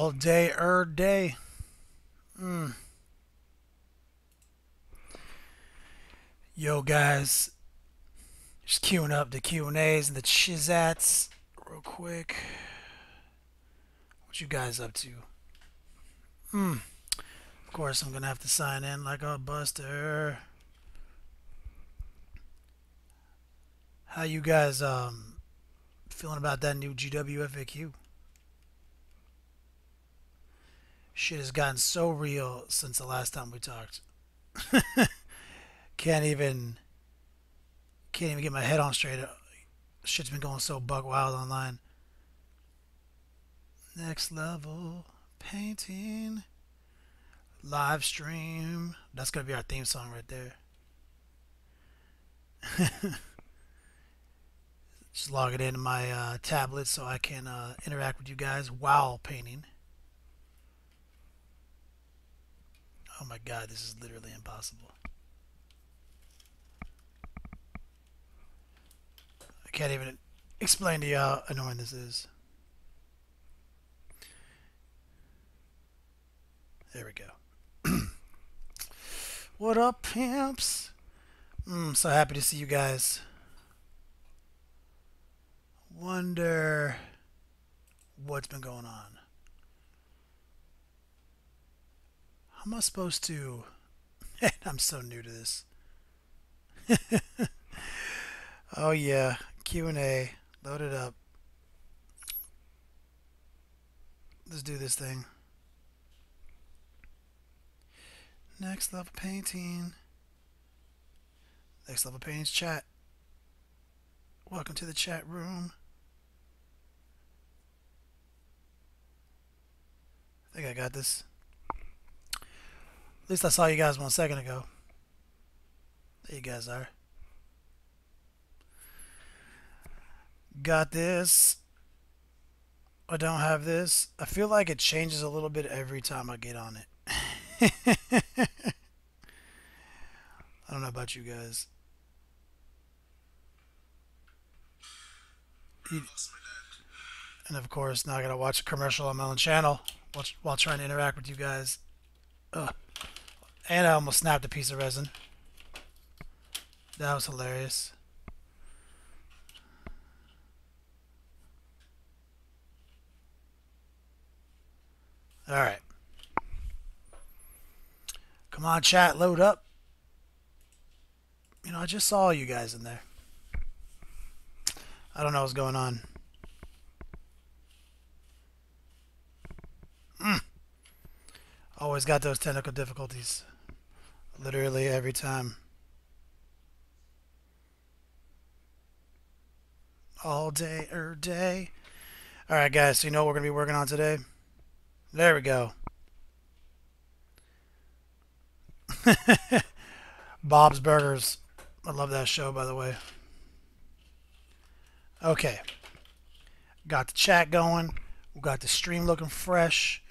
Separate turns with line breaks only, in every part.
All day, day. Yo, guys, just queuing up the Q&As and the chizats real quick. What you guys up to? Of course, I'm gonna have to sign in like a buster. How you guys feeling about that new GWFAQ? Shit has gotten so real since the last time we talked. Can't even get my head on straight. Shit's been going so buck wild online. Next level painting live stream. That's gonna be our theme song right there. Just log it into my tablet so I can interact with you guys while painting. Oh my god, this is literally impossible. I can't even explain to you how annoying this is. There we go. What up, pimps? So happy to see you guys. Wonder what's been going on. How am I supposed to... I'm so new to this. Oh yeah, Q&A. Load it up. Let's do this thing. Next level painting. Next level painting's chat. Welcome to the chat room. I think I got this. At least I saw you guys 1 second ago. There you guys are. Got this. I don't have this. I feel like it changes a little bit every time I get on it. I don't know about you guys. And of course, now I gotta watch a commercial on my own channel while trying to interact with you guys. Ugh. And I almost snapped a piece of resin. That was hilarious. Alright. Come on, chat, load up. You know, I just saw you guys in there. I don't know what's going on. Always got those technical difficulties. Literally every time. All day, day. Alright, guys, so you know what we're going to be working on today? There we go. Bob's Burgers. I love that show, by the way. Okay. Got the chat going. We got the stream looking fresh.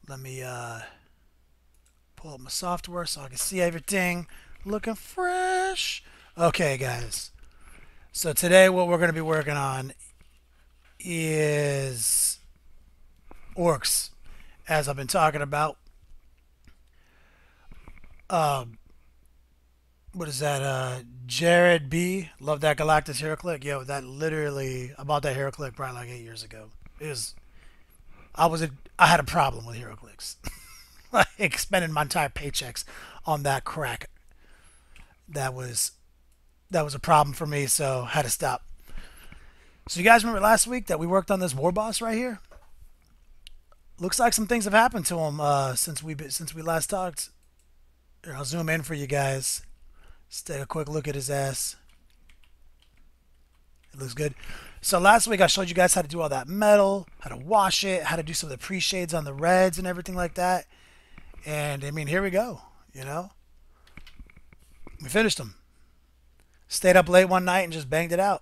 Let me pull up my software so I can see everything looking fresh. Okay, guys. So today what we're going to be working on is orcs, as I've been talking about. What is that? Jared B. Love that Galactus HeroClick. Yo, that literally, I bought that HeroClick probably like 8 years ago. It was, I had a problem with HeroClicks. Like spending my entire paychecks on that crap. That was a problem for me, so I had to stop. So you guys remember last week that we worked on this war boss right here? Looks like some things have happened to him since we last talked. Here, I'll zoom in for you guys. Let's take a quick look at his ass. It looks good. So last week I showed you guys how to do all that metal, how to wash it, how to do some of the pre-shades on the reds and everything like that. And I mean, here we go, you know. We finished them. Stayed up late one night and just banged it out.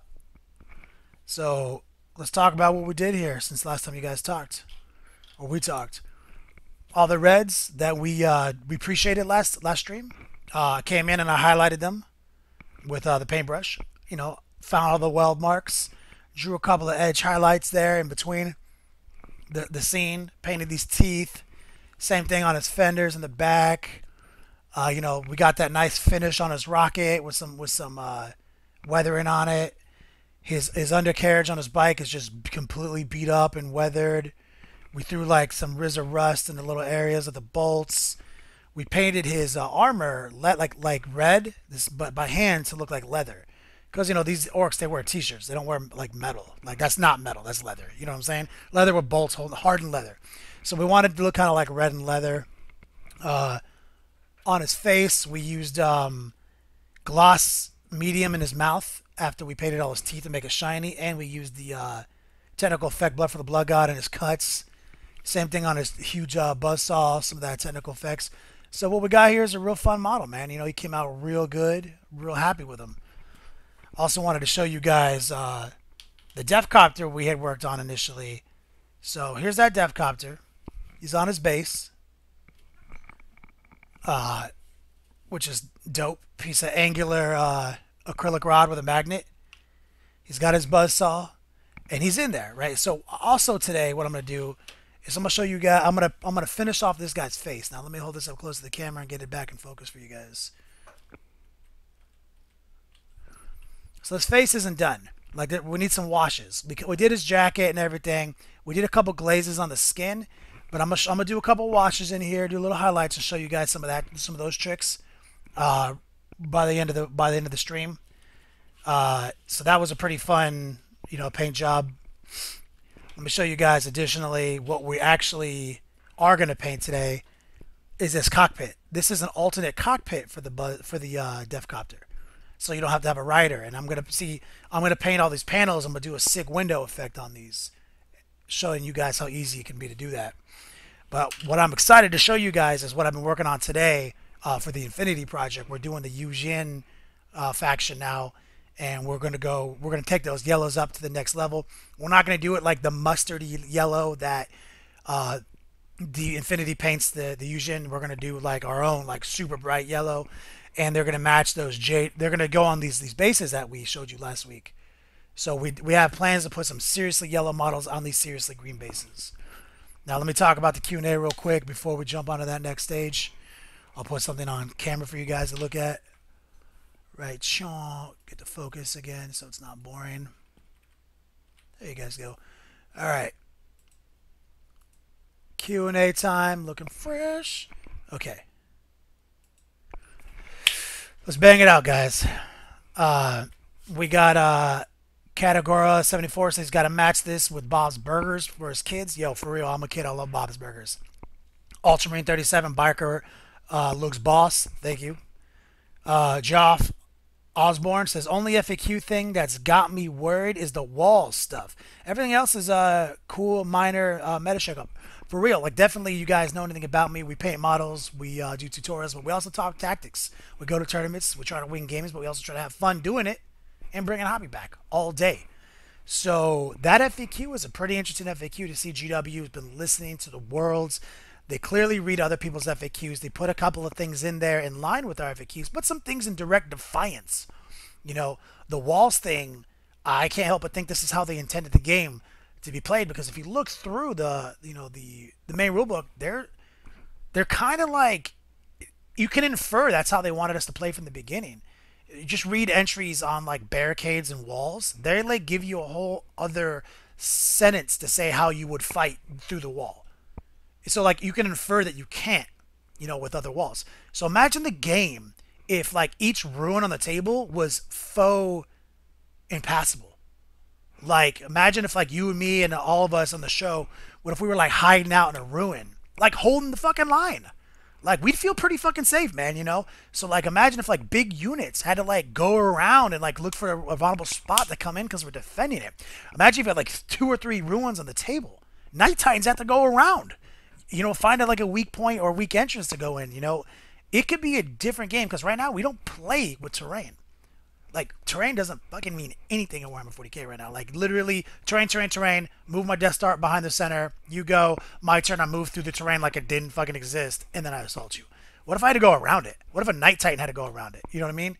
So let's talk about what we did here since last time you guys talked. Or we talked. All the reds that we pre-shaded last stream. Came in and I highlighted them with the paintbrush. You know, found all the weld marks, drew a couple of edge highlights there in between. the scene. Painted these teeth. Same thing on his fenders in the back. You know, we got that nice finish on his rocket with some weathering on it. His undercarriage on his bike is just completely beat up and weathered. We threw like some RZA rust in the little areas of the bolts. We painted his armor like red, this but by hand to look like leather. Because you know these orcs they wear t-shirts. They don't wear like metal. Like that's not metal. That's leather. You know what I'm saying? Leather with bolts, hardened leather. So we wanted to look kind of like red and leather. Uh, on his face, we used gloss medium in his mouth after we painted all his teeth to make it shiny, and we used the technical effect blood for the blood god in his cuts. Same thing on his huge buzzsaw, some of that technical effects. So what we got here is a real fun model, man. You know, he came out real good, real happy with him. Also wanted to show you guys the Defcopter we had worked on initially. So here's that Defcopter. He's on his base, which is dope. Piece of angular acrylic rod with a magnet. He's got his buzzsaw, and he's in there, right? So also today, what I'm gonna do is I'm gonna show you guys. I'm gonna finish off this guy's face. Now let me hold this up close to the camera and get it back in focus for you guys. So his face isn't done. Like we need some washes. We did his jacket and everything. We did a couple glazes on the skin, but I'm gonna do a couple washes in here, do little highlights, and show you guys some of those tricks by the end of the stream. So that was a pretty fun, you know, paint job. Let me show you guys additionally what we actually are gonna paint today is this cockpit. This is an alternate cockpit for the Defcopter. So you don't have to have a rider. And I'm gonna paint all these panels. I'm gonna do a sick window effect on these, showing you guys how easy it can be to do that. But what I'm excited to show you guys is what I've been working on today for the Infinity project. We're doing the Eugene faction now, and we're gonna take those yellows up to the next level. We're not gonna do it like the mustardy yellow that the Infinity paints the Eugene. We're gonna do like our own like super bright yellow, and they're gonna match those jade. They're gonna go on these bases that we showed you last week. So we have plans to put some seriously yellow models on these seriously green bases. Now let me talk about the Q&A real quick before we jump onto that next stage. I'll put something on camera for you guys to look at. Right, get the focus again so it's not boring. There you guys go. All right. Q&A time, looking fresh. Okay. Let's bang it out, guys. We got Katagora 74 says he's got to match this with Bob's Burgers for his kids. Yo, for real, I'm a kid. I love Bob's Burgers. Ultramarine 37 Biker looks boss. Thank you. Joff Osborne says only FAQ thing that's got me worried is the wall stuff. Everything else is cool, minor meta checkup. For real, like definitely you guys know anything about me. We paint models, we do tutorials, but we also talk tactics. We go to tournaments, we try to win games, but we also try to have fun doing it and bring a hobby back all day. So that FAQ is a pretty interesting FAQ to see. GW has been listening to the worlds. They clearly read other people's FAQs. They put a couple of things in there in line with our FAQs, but some things in direct defiance. You know, the walls thing, I can't help but think this is how they intended the game to be played, because if you look through the main rulebook, they're kind of like, you can infer that's how they wanted us to play from the beginning. You just read entries on like barricades and walls. They like give you a whole other sentence to say how you would fight through the wall. So like you can infer that you can't, you know, with other walls. So imagine the game if like each ruin on the table was faux impassable. Like imagine if like you and me and all of us on the show, what if we were like hiding out in a ruin, like holding the fucking line? Like we'd feel pretty fucking safe, man, you know? So like imagine if like big units had to like go around and like look for a vulnerable spot to come in because we're defending it. Imagine if you had like 2 or 3 ruins on the table. Night Titans have to go around. You know, find like a weak point or weak entrance to go in, you know? It could be a different game because right now we don't play with terrain. Like, terrain doesn't fucking mean anything in Warhammer 40k right now. Like, literally, terrain, move my Death Star behind the center, you go, my turn, I move through the terrain like it didn't fucking exist, and then I assault you. What if I had to go around it? What if a Night Titan had to go around it? You know what I mean?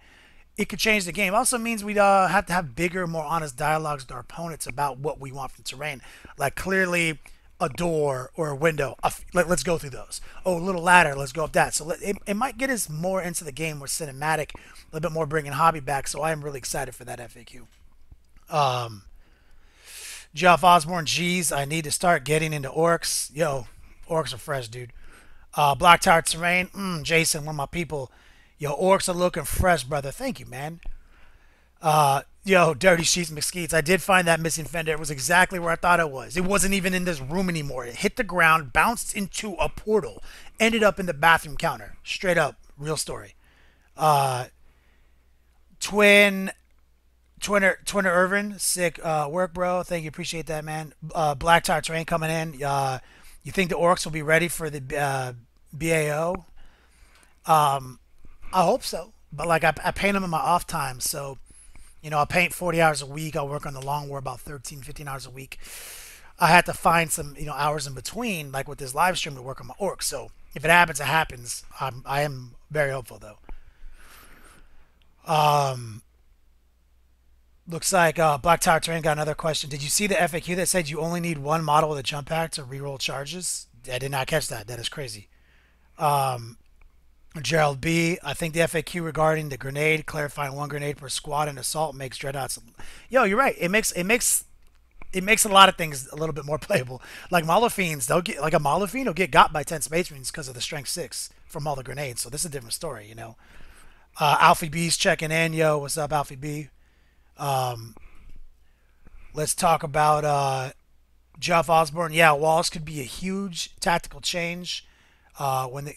It could change the game. It also means we'd have to have bigger, more honest dialogues with our opponents about what we want from terrain. Like, clearly, a door or a window. Let's go through those. Oh, a little ladder. Let's go up that. So it might get us more into the game, more cinematic, a little bit more bringing hobby back. So I am really excited for that FAQ. Um, Geoff Osborne, geez, I need to start getting into orcs. Yo, orcs are fresh, dude. Black Tower Terrain, Jason, one of my people. Yo, orcs are looking fresh, brother. Thank you, man. Yo, Dirty Sheets McSkeets. I did find that missing fender. It was exactly where I thought it was. It wasn't even in this room anymore. It hit the ground, bounced into a portal, ended up in the bathroom counter. Straight up, real story. Uh, Twin, Twinner Irvin, sick work, bro. Thank you, appreciate that, man. Black Tower Terrain coming in. You think the orcs will be ready for the BAO? I hope so. But like I paint them in my off time, so I paint 40 hours a week. I work on the long war about 13, 15 hours a week. I had to find some, hours in between, like with this live stream, to work on my orcs. So if it happens, it happens. I am very hopeful though. Um, Looks like Black Tower Terrain got another question. Did you see the FAQ that said you only need one model with a jump pack to reroll charges? I did not catch that. That is crazy. Um, Gerald B. I think the FAQ regarding the grenade, clarifying one grenade per squad and assault makes Dreadouts. Yo, you're right. It makes a lot of things a little bit more playable. Like Molofiends, they'll get like a Molofiend will get got by 10 Space Marines because of the strength 6 from all the grenades. So this is a different story. Alfie B's checking in. Yo, what's up, Alfie B? Um, let's talk about Geoff Osborne. Yeah, walls could be a huge tactical change when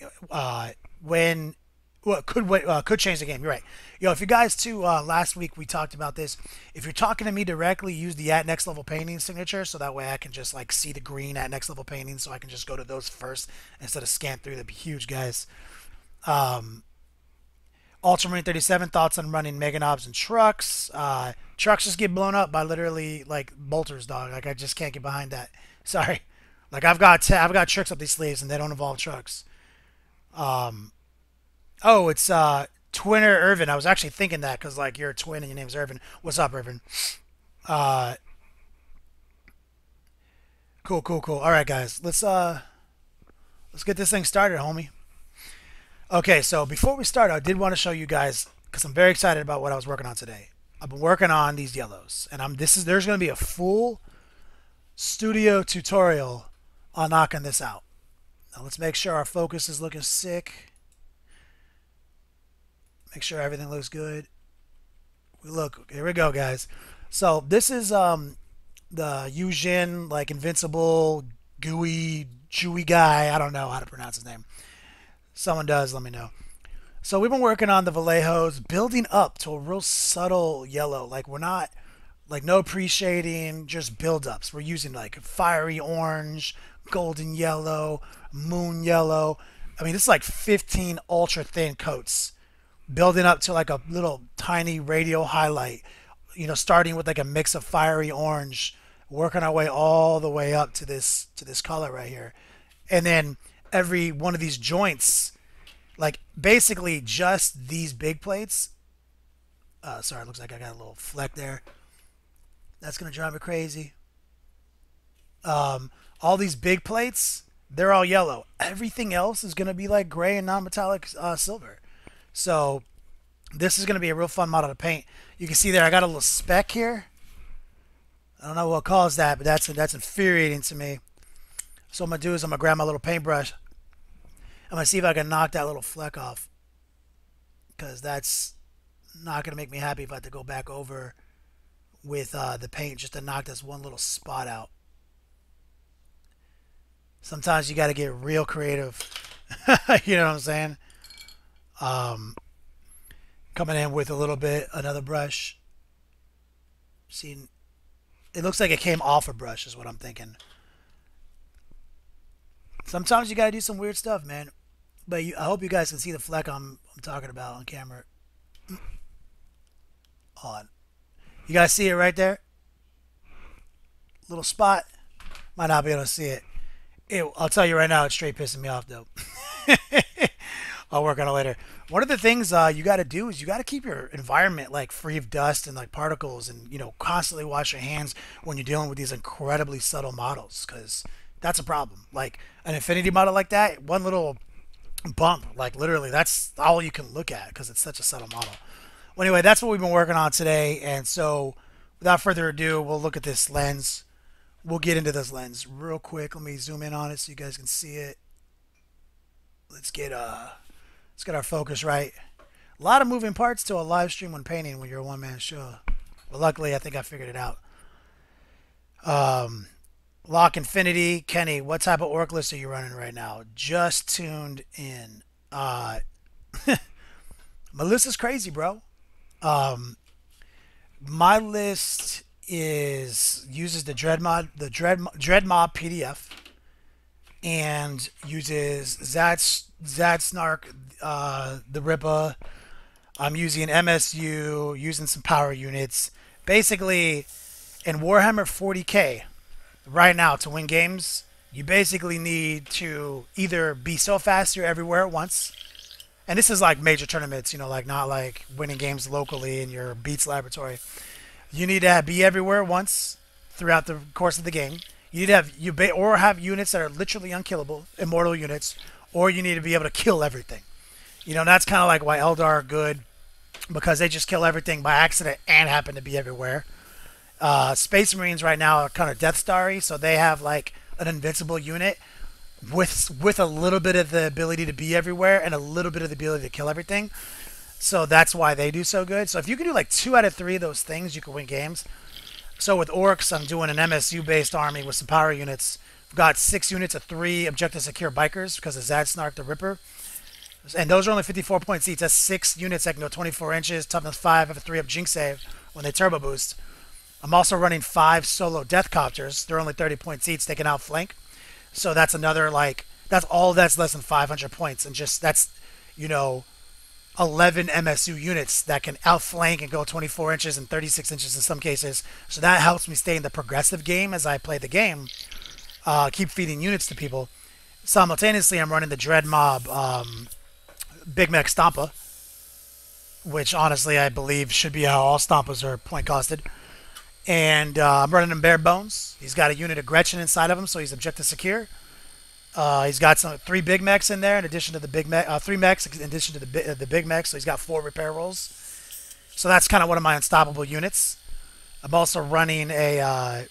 well, could change the game. You're right. If you guys too, last week we talked about this. If you're talking to me directly, use the at next level painting signature, so that way I can just like see the green at next level painting, so I can just go to those first instead of scan through. That'd be huge, guys. Um, Ultramarine 37 thoughts on running mega knobs and trucks. Trucks just get blown up by literally like bolters, dog. Like I just can't get behind that. Sorry. Like I've got tricks up these sleeves and they don't involve trucks. Um, oh, it's Twinner Irvin. I was actually thinking that because like you're a twin and your name's Irvin. What's up, Irvin? Uh, cool, cool, cool. All right, guys. Let's get this thing started, homie. Okay, so before we start, I did want to show you guys because I'm very excited about what I was working on today. I've been working on these yellows, and there's going to be a full studio tutorial on knocking this out. Now let's make sure our focus is looking sick. Make sure everything looks good. Here we go, guys. So this is the Yujin, like invincible, gooey, chewy guy. I don't know how to pronounce his name. Someone does, let me know. So we've been working on the Vallejos, building up to a real subtle yellow. Like we're not like no pre-shading, just build-ups. We're using like fiery orange, golden yellow, moon yellow. I mean, this is like 15 ultra thin coats, building up to like a little tiny radial highlight. Starting with like a mix of fiery orange, working our way all the way up to this color right here, and then every one of these joints, like basically just these big plates. Sorry, it looks like I got a little fleck there. That's gonna drive me crazy. All these big plates, they're all yellow. Everything else is gonna be like gray and non-metallic silver. So this is gonna be a real fun model to paint. You can see there, I got a little speck here. I don't know what caused that, but that's infuriating to me. So what I'm gonna do is I'm gonna grab my little paintbrush. I'm gonna see if I can knock that little fleck off, because that's not gonna make me happy if I have to go back over with the paint just to knock this one little spot out. Sometimes you got to get real creative. You know what I'm saying? Um, Coming in with a little bit another brush. See, it looks like it came off a brush, is what I'm thinking. Sometimes you gotta do some weird stuff, man. But I hope you guys can see the fleck I'm talking about on camera. On. You guys see it right there? Little spot. Might not be able to see it. I'll tell you right now, it's straight pissing me off though. I'll work on it later. One of the things you got to do is you got to keep your environment like free of dust and like particles, and constantly wash your hands when you're dealing with these incredibly subtle models, because That's a problem. Like an infinity model like that, one little bump, like literally, that's all you can look at because it's such a subtle model. Well, anyway, that's what we've been working on today. And so, without further ado, we'll look at this lens. We'll get into this lens real quick. Let me zoom in on it so you guys can see it. Let's get our focus right. A lot of moving parts to a live stream when painting when you're a one-man show. But luckily, I think I figured it out. Lock Infinity. Kenny, what type of orc list are you running right now? Just tuned in. Melissa's crazy, bro. My list uses the Dread Mob PDF and uses Zad Snark, the Rippa. I'm using MSU, using some power units. Basically, in Warhammer 40k, right now to win games, you basically need to either be so fast you're everywhere at once, and this is like major tournaments, like not like winning games locally in your Beats laboratory. You need to be everywhere at once throughout the course of the game. You need to have units that are literally unkillable, immortal units, or you need to be able to kill everything. That's kind of like why Eldar are good, because they just kill everything by accident and happen to be everywhere. Space Marines right now are kind of Death Starry, so they have like an invincible unit with a little bit of the ability to be everywhere and a little bit of the ability to kill everything. So that's why they do so good. So if you can do like 2 out of 3 of those things, you can win games. So with Orcs, I'm doing an MSU-based army with some power units. I've got 6 units of 3 objective secure bikers because of Zad Snark the Ripper. And those are only 54 points each. That's 6 units that can go 24 inches, toughness 5, have a 3-up Jinx save when they turbo boost. I'm also running 5 solo Death Copters. They're only 30 points each. They can outflank. So that's another, that's all that's less than 500 points. And that's, 11 MSU units that can outflank and go 24 inches and 36 inches in some cases. So that helps me stay in the progressive game as I play the game. Keep feeding units to people. Simultaneously, I'm running the Dread Mob Big Mech Stompa, which honestly I believe should be how all Stompas are point costed. And I'm running him bare bones. He's got a unit of Gretchen inside of him, so he's objective secure. He's got 3 big mechs in there in addition to the big mech, 3 mechs in addition to the big mechs. So he's got 4 repair rolls. So that's kind of one of my unstoppable units. I'm also running a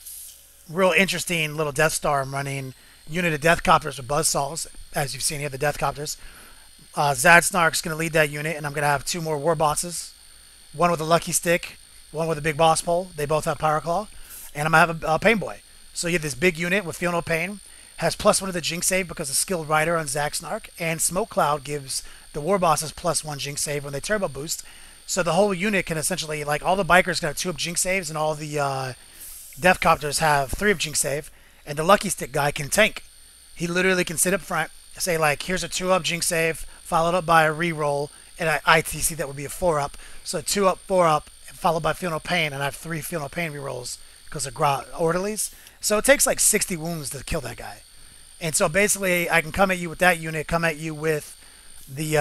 real interesting little Death Star. I'm running unit of Death Copters with Buzzsaws, as you've seen here, the Death Copters. Zad Snark's going to lead that unit, and I'm going to have 2 more War Bosses. One with a Lucky Stick, one with a big Boss Pole. They both have Power Claw. And I'm going to have a Pain Boy. So you have this big unit with Feel No Pain. Has +1 of the Jinx save because of Skilled Rider on Zad Snark. And Smoke Cloud gives the War Bosses +1 Jinx save when they turbo boost. So the whole unit can essentially, all the bikers can have 2-up Jinx saves, and all the Death Copters have 3-up Jinx save. And the Lucky Stick guy can tank. He literally can sit up front, say here's a 2-up Jinx save, followed up by a reroll, and an ITC that would be a 4-up. So 2-up, 4-up, followed by Feel No Pain, and I have 3 Feel No Pain rerolls because of orderlies. So it takes 60 wounds to kill that guy. And so basically, I can come at you with that unit, come at you with the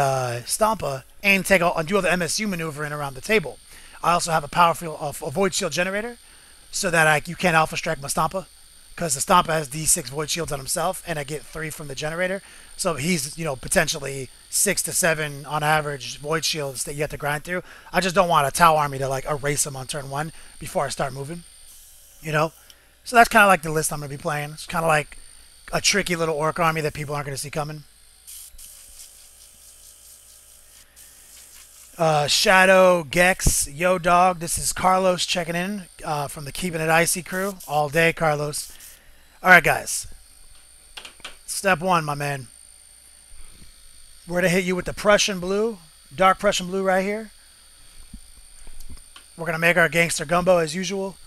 Stompa, and do all the MSU maneuvering around the table. I also have a Void Shield generator, so that you can't Alpha Strike my Stompa, because the Stompa has D6 Void Shields on himself, and I get 3 from the generator. So he's, potentially 6 to 7 on average Void Shields that you have to grind through. I just don't want a Tau army to erase him on turn 1 before I start moving. So that's kind of the list I'm going to be playing. It's kind of a tricky little orc army that people aren't going to see coming. Shadow, Gex, Yo Dog. This is Carlos checking in from the Keeping It Icy crew. All day, Carlos. Alright, guys. Step 1, my man. We're going to hit you with the Prussian Blue. Dark Prussian Blue right here. We're going to make our Gangster Gumbo as usual.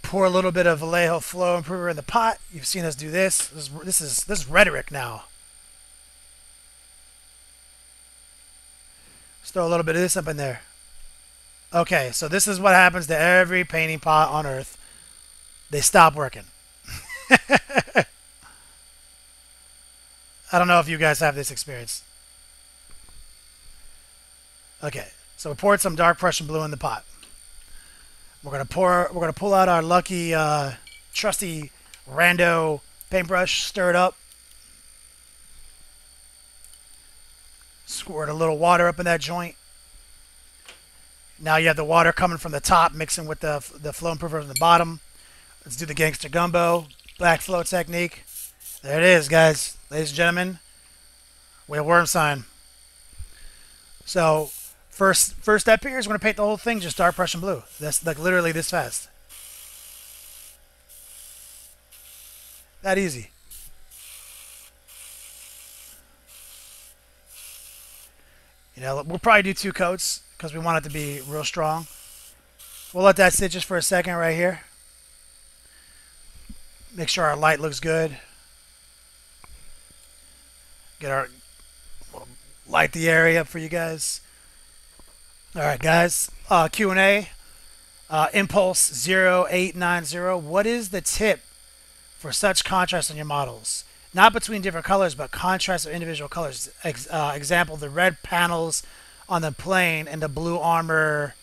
Pour a little bit of Vallejo Flow Improver in the pot. You've seen us do this. This is rhetoric now. Let's throw a little bit of this up in there. Okay, so this is what happens to every painting pot on Earth. They stop working. I don't know if you guys have this experience. Okay, so we poured some Dark Prussian Blue in the pot. We're gonna pull out our lucky, trusty rando paintbrush, stir it up, squirt a little water up in that joint. Now you have the water coming from the top, mixing with the flow improver from the bottom. Let's do the gangster gumbo, black flow technique. There it is, guys. Ladies and gentlemen, we have worm sign. So, first step here is we're going to paint the whole thing just dark Prussian blue. That's like literally this fast. That easy. You know, we'll probably do 2 coats because we want it to be real strong. We'll let that sit just for a second right here. Make sure our light looks good. Light the area up for you guys. All right, guys. Q&A. Impulse 0890. What is the tip for such contrast on your models? Not between different colors, but contrast of individual colors. Example, the red panels on the plane and the blue armor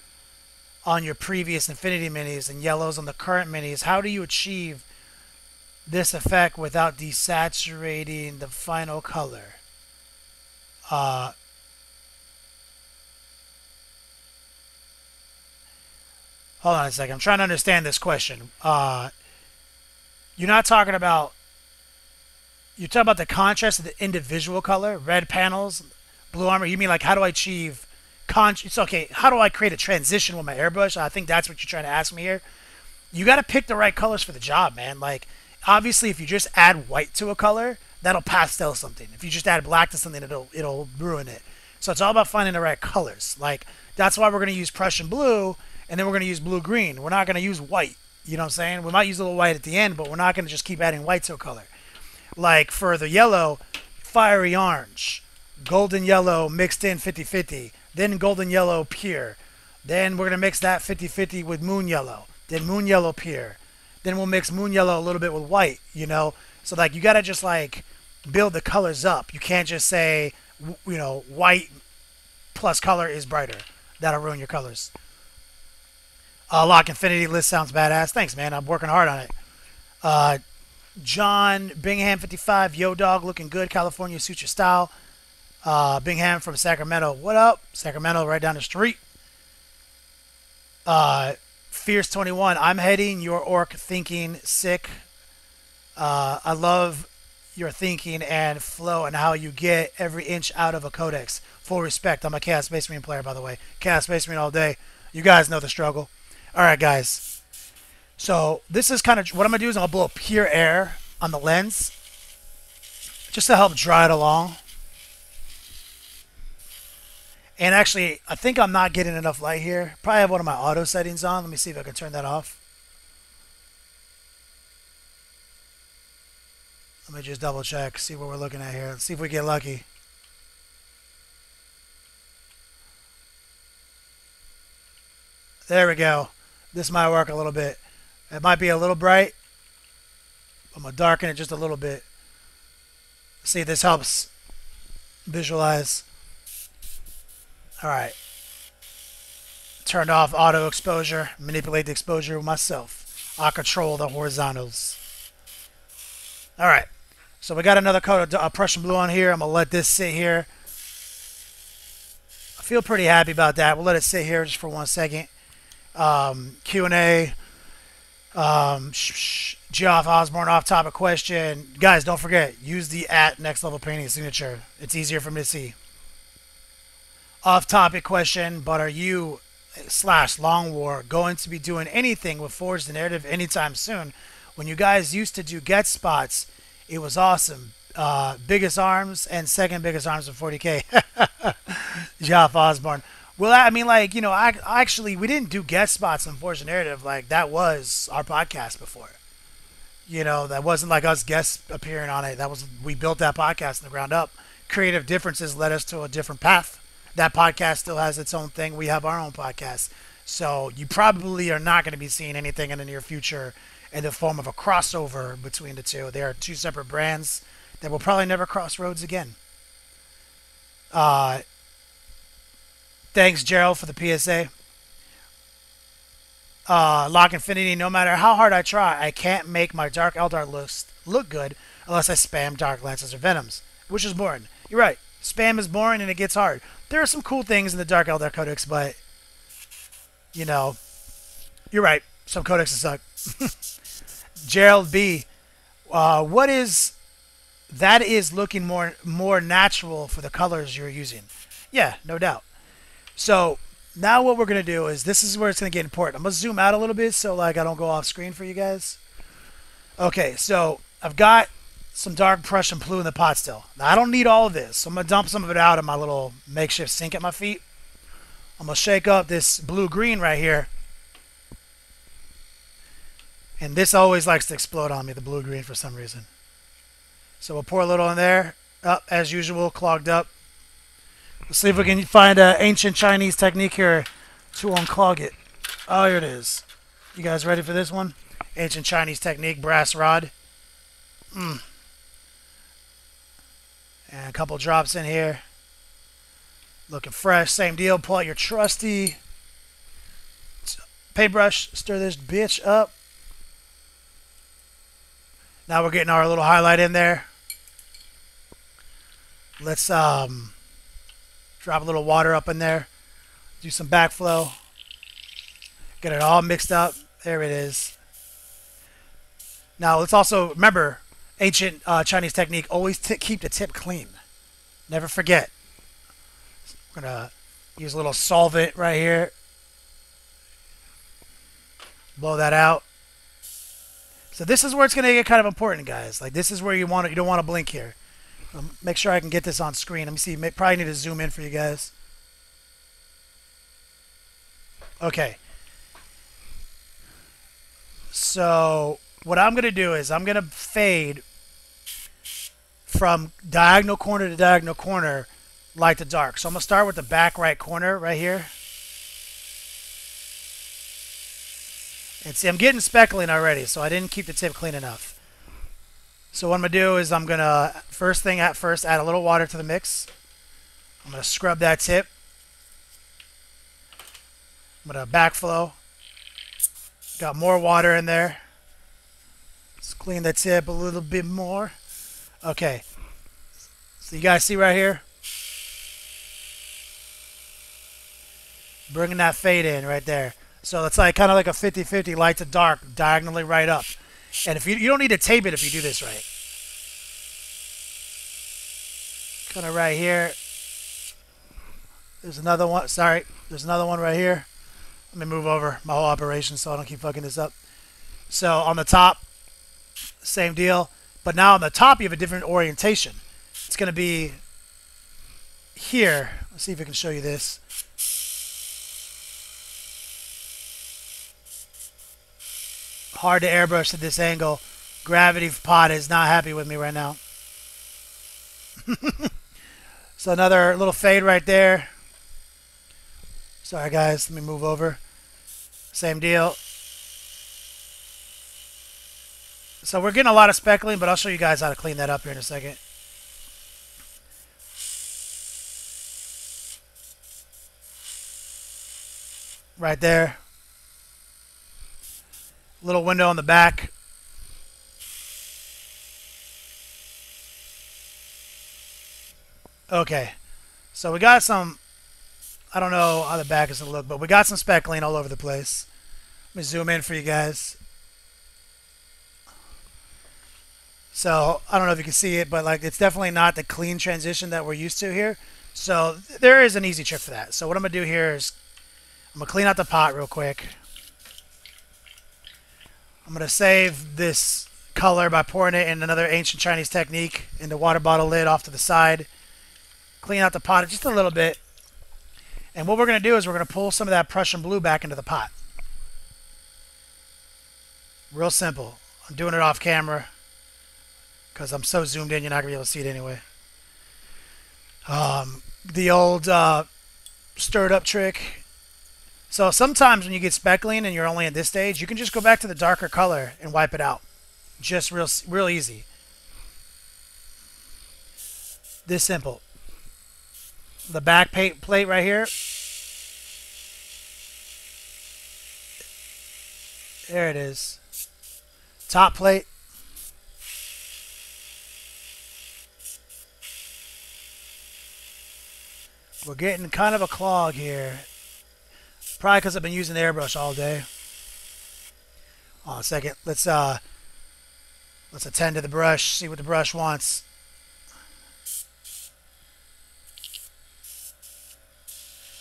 on your previous Infinity minis and yellows on the current minis. How do you achieve this effect without desaturating the final color? Hold on a second. I'm trying to understand this question. You're not talking about... You're talking about the contrast of the individual color, red panels, blue armor. You mean like how do I achieve it's okay, how do I create a transition with my airbrush? I think that's what you're trying to ask me here. You got to pick the right colors for the job, man. Like, obviously, if you just add white to a color, that'll pastel something. If you just add black to something, it'll ruin it. So it's all about finding the right colors. Like, that's why we're going to use Prussian blue, and then we're going to use blue-green. We're not going to use white. You know what I'm saying? We might use a little white at the end, but we're not going to just keep adding white to a color. Like, for the yellow, fiery orange, golden yellow mixed in 50-50, then golden yellow pure. Then we're going to mix that 50-50 with moon yellow, then moon yellow pure. Then we'll mix moon yellow a little bit with white, you know? So, like, you got to just, like, build the colors up. You can't just say, you know, white plus color is brighter. That'll ruin your colors. Lock Infinity list sounds badass. Thanks, man. I'm working hard on it. John Bingham 55, Yo Dog looking good. California suits your style. Bingham from Sacramento. What up? Sacramento right down the street. Fierce 21. I'm heading your orc thinking sick. I love your thinking and flow and how you get every inch out of a codex. Full respect. I'm a Chaos Space Marine player, by the way. Chaos Space Marine all day. You guys know the struggle. All right, guys. So this is kind of what I'm going to do is I'll blow pure air on the lens just to help dry it along. And actually, I think I'm not getting enough light here. Probably have one of my auto settings on. Let me see if I can turn that off. Let me just double check, see what we're looking at here. Let's see if we get lucky. There we go. This might work a little bit. It might be a little bright. I'm going to darken it just a little bit. See if this helps visualize. Alright. Turned off auto exposure. Manipulate the exposure myself. I control the horizontals. Alright. So we got another coat of Prussian blue on here. I'm going to let this sit here. I feel pretty happy about that. We'll let it sit here just for 1 second. Q&A. Geoff Osborne off-topic question. Guys, don't forget, use the @Next Level Painting signature. It's easier for me to see. Off-topic question, but are you / Long War going to be doing anything with Forge the Narrative anytime soon? When you guys used to do get spots, it was awesome. Biggest arms and second biggest arms in 40K. Geoff Osborne. Well, I mean, like, you know, we didn't do guest spots on Forge the Narrative. Like, that was our podcast before. You know, that wasn't like us guests appearing on it. We built that podcast from the ground up. Creative differences led us to a different path. That podcast still has its own thing. We have our own podcast. So you probably are not going to be seeing anything in the near future in the form of a crossover between the two. They are two separate brands that will probably never cross roads again. Thanks, Gerald, for the PSA. Lock Infinity, no matter how hard I try, I can't make my Dark Eldar looks look good unless I spam Dark Lances or Venoms, which is boring. You're right. Spam is boring and it gets hard. There are some cool things in the Dark Eldar Codex, but, you know, you're right. Some codexes suck. Gerald B. What is... That is looking more natural for the colors you're using. Yeah, no doubt. So now what we're going to do is, this is where it's going to get important. I'm going to zoom out a little bit so like I don't go off screen for you guys. Okay, so I've got some dark Prussian blue in the pot still. Now I don't need all of this, so I'm going to dump some of it out in my little makeshift sink at my feet. I'm going to shake up this blue-green right here. And this always likes to explode on me, the blue-green, for some reason. So we'll pour a little in there. As usual, clogged up. Let's see if we can find an ancient Chinese technique here to unclog it. Oh, here it is. You guys ready for this one? Ancient Chinese technique, brass rod. And a couple drops in here. Looking fresh. Same deal. Pull out your trusty paintbrush. Stir this bitch up. Now we're getting our little highlight in there. Let's drop a little water up in there. Do some backflow. Get it all mixed up. There it is. Now let's also remember ancient Chinese technique. Always keep the tip clean. Never forget. We're gonna use a little solvent right here. Blow that out. So this is where it's gonna get kind of important, guys. Like this is where you don't want to blink here. Make sure I can get this on screen. Let me see. Probably need to zoom in for you guys. Okay. So what I'm going to do is I'm going to fade from diagonal corner to diagonal corner, light to dark. So I'm going to start with the back right corner right here. And see, I'm getting speckling already, so I didn't keep the tip clean enough. So what I'm going to do is I'm going to, first add a little water to the mix. I'm going to scrub that tip. I'm going to backflow. Got more water in there. Let's clean the tip a little bit more. Okay. So you guys see right here? Bringing that fade in right there. So it's like kind of like a 50-50 light to dark, diagonally right up. And if you don't need to tape it if you do this right. Kind of right here. There's another one. Sorry. There's another one right here. Let me move over my whole operation so I don't keep fucking this up. So on the top, same deal. But now on the top you have a different orientation. It's going to be here. Let's see if I can show you this. Hard to airbrush at this angle. Gravity Pod is not happy with me right now. So another little fade right there. Sorry guys, let me move over. Same deal. So we're getting a lot of speckling, but I'll show you guys how to clean that up here in a second. Right there. Little window on the back. Okay. So we got some, I don't know how the back is going to look, but we got some speckling all over the place. Let me zoom in for you guys. So I don't know if you can see it, but like it's definitely not the clean transition that we're used to here. So there is an easy trick for that. So what I'm going to do here is I'm going to clean out the pot real quick. I'm going to save this color by pouring it in another ancient Chinese technique in the water bottle lid off to the side. Clean out the pot just a little bit. And what we're going to do is we're going to pull some of that Prussian blue back into the pot. Real simple. I'm doing it off camera because I'm so zoomed in you're not going to be able to see it anyway. The old stirred up trick. So sometimes when you get speckling and you're only at this stage, you can just go back to the darker color and wipe it out. Just real easy. This simple. The back plate right here. There it is. Top plate. We're getting kind of a clog here. Probably because I've been using the airbrush all day. Hold on a second. Let's attend to the brush, see what the brush wants.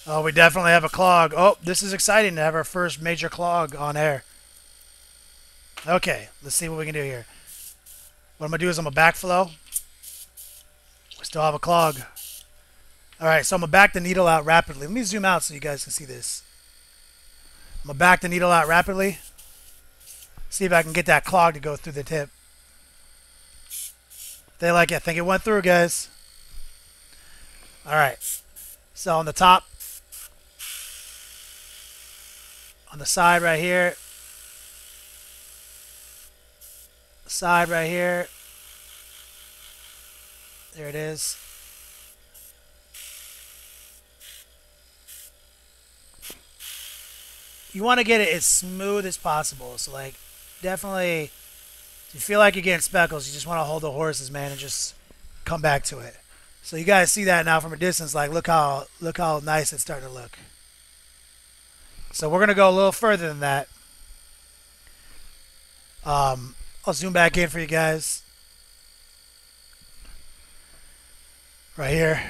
Oh, we definitely have a clog. Oh, this is exciting to have our first major clog on air. Okay, let's see what we can do here. What I'm going to do is I'm going to backflow. We still have a clog. Alright, so I'm going to back the needle out rapidly. Let me zoom out so you guys can see this. I'm going to back the needle out rapidly. See if I can get that clog to go through the tip. They like it. I think it went through, guys. Alright. So on the top. On the side right here. Side right here. There it is. You want to get it as smooth as possible. So, like, definitely, if you feel like you're getting speckles, you just want to hold the horses, man, and just come back to it. So you guys see that now from a distance. Like, look how nice it's starting to look. So we're gonna go a little further than that. I'll zoom back in for you guys. Right here.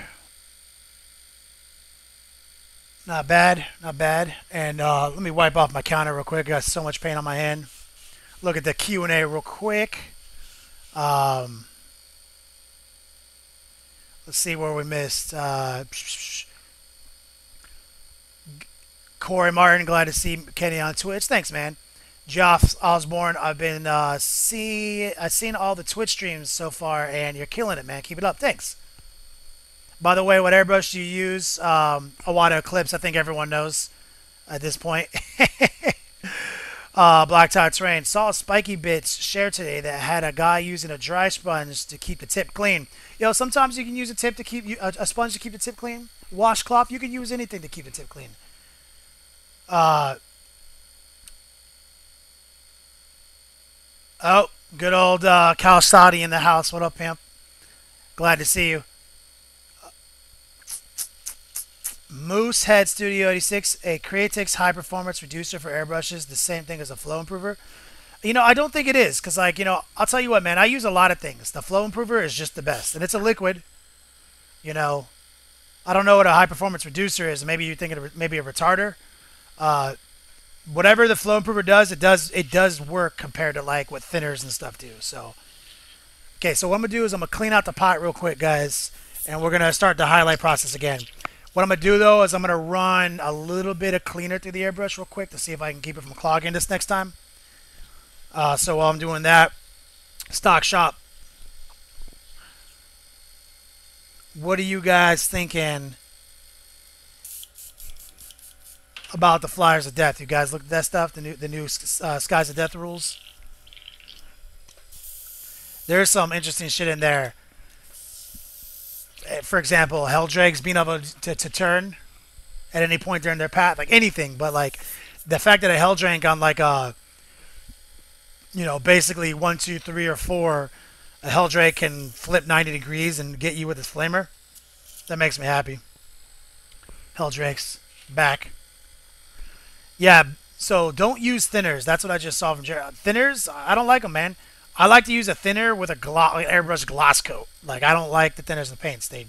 Not bad, not bad. And let me wipe off my counter real quick. I got so much paint on my hand. Look at the Q&A real quick. Let's see where we missed. Corey Martin, glad to see Kenny on Twitch. Thanks, man. Joff Osborne, I've seen all the Twitch streams so far, and you're killing it, man. Keep it up. Thanks. By the way, what airbrush do you use? Iwata Eclipse, I think everyone knows at this point. Black Tie Terrain. Saw a Spikey Bits share today that had a guy using a dry sponge to keep the tip clean. Yo, sometimes you can use a tip to keep a sponge to keep the tip clean. Washcloth, you can use anything to keep the tip clean. Oh, good old Cal Sadi in the house. What up, pimp? Glad to see you. Moosehead Studio 86, a Creatix high performance reducer for airbrushes, the same thing as a flow improver. You know, I don't think it is, because, like, you know, I'll tell you what, man, I use a lot of things. The flow improver is just the best, and it's a liquid. You know, I don't know what a high performance reducer is. Maybe you're thinking of maybe a retarder. Whatever the flow improver does, it does work compared to like what thinners and stuff do. So, okay, so what I'm gonna do is I'm gonna clean out the pot real quick, guys, and we're gonna start the highlight process again. What I'm gonna do though is I'm gonna run a little bit of cleaner through the airbrush real quick to see if I can keep it from clogging this next time. So while I'm doing that, stock shop. What are you guys thinking about the Flyers of Death? You guys look at that stuff, the new Skies of Death rules. There's some interesting shit in there. For example, Helldrakes being able to turn at any point during their path, like anything, but like the fact that a Helldrake on like a, you know, basically 1, 2, 3, or 4, a Helldrake can flip 90 degrees and get you with his flamer. That makes me happy. Helldrakes back. Yeah, so don't use thinners. That's what I just saw from Jared. Thinners, I don't like them, man. I like to use a thinner with a like airbrush gloss coat. Like, I don't like the thinners and paints. They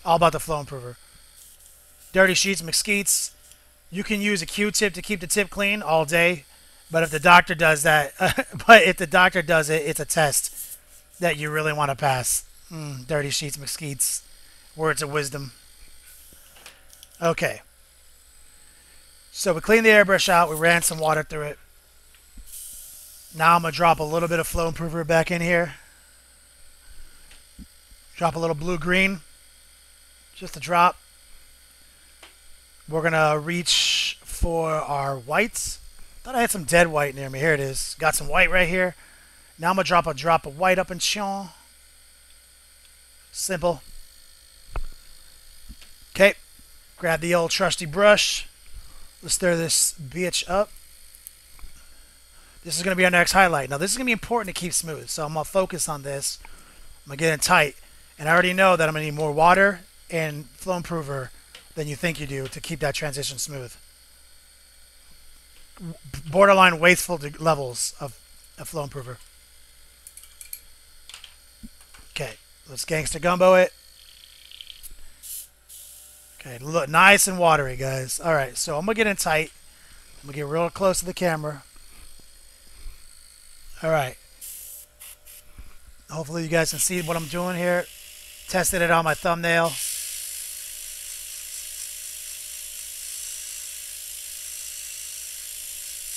all about the flow improver. Dirty sheets, McSkeets. You can use a Q-tip to keep the tip clean all day, but if the doctor does that, it's a test that you really want to pass. Dirty sheets, McSkeets. Words of wisdom. Okay. So we cleaned the airbrush out. We ran some water through it. Now I'm going to drop a little bit of flow improver back in here. Drop a little blue-green. Just a drop. We're going to reach for our whites. Thought I had some dead white near me. Here it is. Got some white right here. Now I'm going to drop a drop of white up in Chon. Simple. Okay. Grab the old trusty brush. Let's stir this bitch up. This is going to be our next highlight. Now, this is going to be important to keep smooth, so I'm going to focus on this. I'm going to get it tight. And I already know that I'm going to need more water and flow improver than you think you do to keep that transition smooth. Borderline wasteful levels of flow improver. Okay, let's gangster gumbo it. Okay, look nice and watery, guys. All right, so I'm going to get in tight. I'm going to get real close to the camera. All right. Hopefully you guys can see what I'm doing here. Tested it on my thumbnail.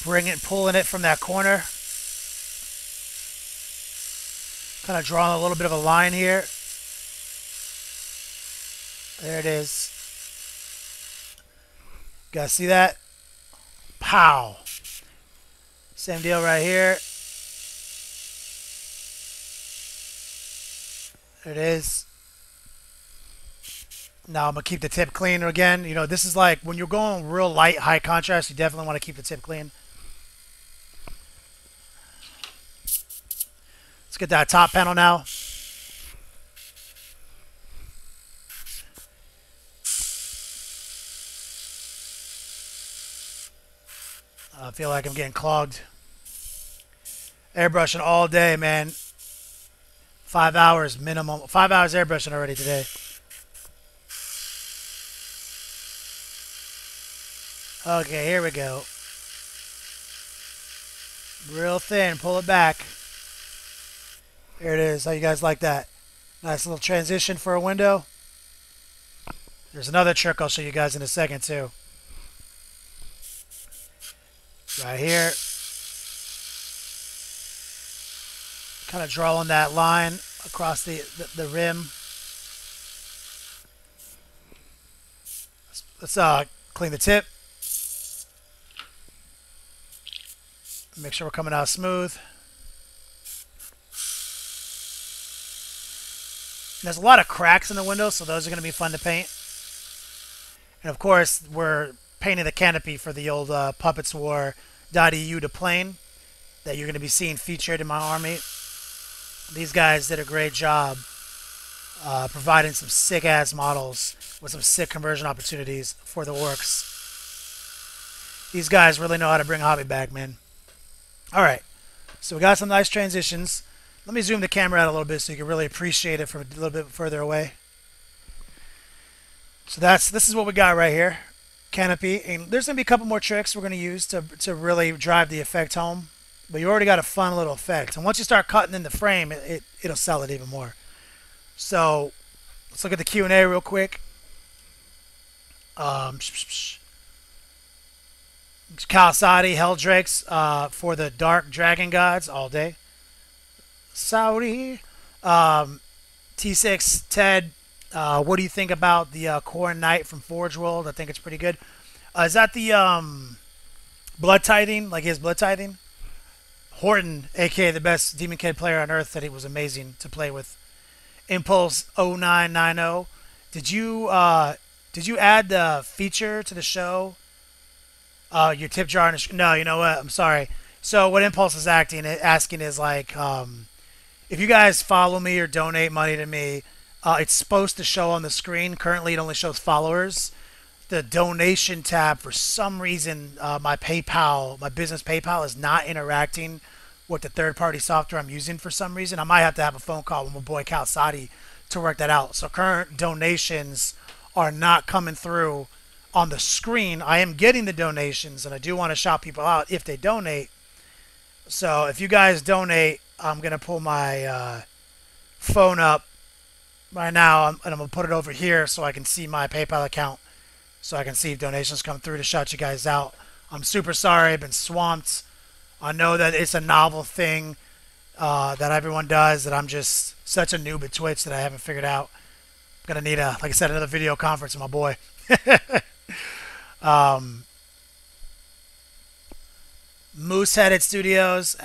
Pulling it from that corner. Kind of drawing a little bit of a line here. There it is. You guys see that? Pow. Same deal right here. There it is. Now I'm going to keep the tip clean again. You know, this is like when you're going real light, high contrast, you definitely want to keep the tip clean. Let's get that top panel now. I feel like I'm getting clogged. Airbrushing all day, man. 5 hours minimum. 5 hours airbrushing already today. Okay, here we go. Real thin. Pull it back. There it is. How you guys like that? Nice little transition for a window. There's another trick I'll show you guys in a second, too. Right here. Kind of drawing that line across the rim. Let's clean the tip. Make sure we're coming out smooth. And there's a lot of cracks in the window, so those are going to be fun to paint. And of course, we're painting the canopy for the old Puppets War.eu to plane that you're going to be seeing featured in my army. These guys did a great job providing some sick-ass models with some sick conversion opportunities for the orcs. These guys really know how to bring hobby back, man. Alright, so we got some nice transitions. Let me zoom the camera out a little bit so you can really appreciate it from a little bit further away. So this is what we got right here. Canopy. And there's going to be a couple more tricks we're going to use to really drive the effect home. But you already got a fun little effect. And once you start cutting in the frame, it'll sell it even more. So let's look at the Q&A real quick. Kalsadi, Helldrakes for the Dark Dragon Gods all day. Saudi. T6, Ted, what do you think about the Corn Knight from Forge World? I think it's pretty good. Is that the Blood Tithing? Like his Blood Tithing? Horton, aka the best Demon Kid player on earth, said he was amazing to play with. Impulse 0990. Did you add the feature to the show? Your tip jar? No, you know what? I'm sorry. So what Impulse is asking is like, if you guys follow me or donate money to me, it's supposed to show on the screen. Currently, it only shows followers. The donation tab, for some reason, my business PayPal is not interacting with the third-party software I'm using for some reason. I might have to have a phone call with my boy Kalsadi to work that out. So current donations are not coming through on the screen. I am getting the donations, and I do want to shout people out if they donate. So if you guys donate, I'm going to pull my phone up right now, and I'm going to put it over here so I can see my PayPal account, so I can see if donations come through to shout you guys out. I'm super sorry. I've been swamped. I know that it's a novel thing that everyone does, that I'm just such a noob at Twitch that I haven't figured out. I'm going to need, like I said, another video conference with my boy. Mooseheaded Studios,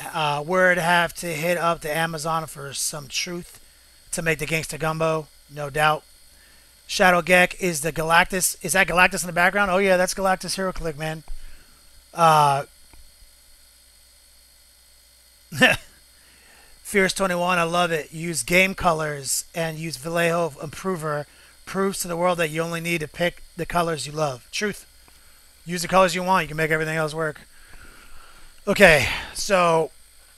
word have to hit up the Amazon for some truth to make the Gangsta Gumbo, no doubt. Shadow Gek is the Galactus. Is that Galactus in the background? Oh yeah, that's Galactus HeroClick, man. Fierce 21, I love it. Use game colors and use Vallejo Improver. Proves to the world that you only need to pick the colors you love. Truth. Use the colors you want. You can make everything else work. Okay, so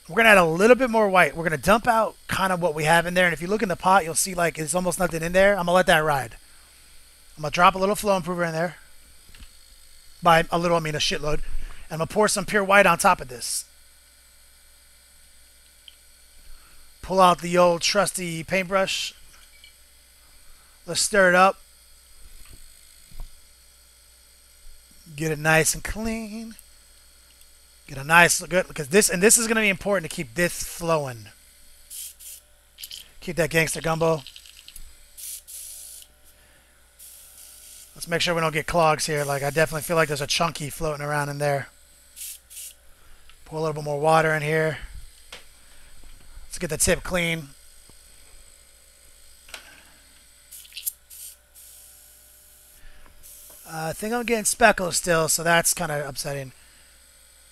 we're going to add a little bit more white. We're going to dump out kind of what we have in there. And if you look in the pot, you'll see like there's almost nothing in there. I'm going to let that ride. I'm going to drop a little flow improver in there. By a little, I mean a shitload. And I'm going to pour some pure white on top of this. Pull out the old trusty paintbrush. Let's stir it up. Get it nice and clean. Get a nice good because this is going to be important to keep this flowing. Keep that gangster gumbo. Let's make sure we don't get clogs here. Like I definitely feel like there's a chunky floating around in there. Pour a little bit more water in here. Let's get the tip clean. I think I'm getting speckles still, so that's kind of upsetting.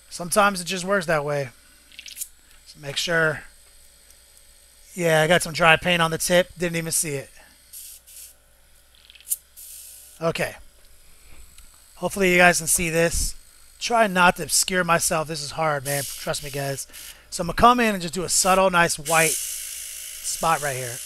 Sometimes it just works that way. So make sure. Yeah, I got some dry paint on the tip. Didn't even see it. Okay. Hopefully you guys can see this. Try not to obscure myself. This is hard, man. Trust me, guys. So I'm going to come in and just do a subtle, nice white spot right here.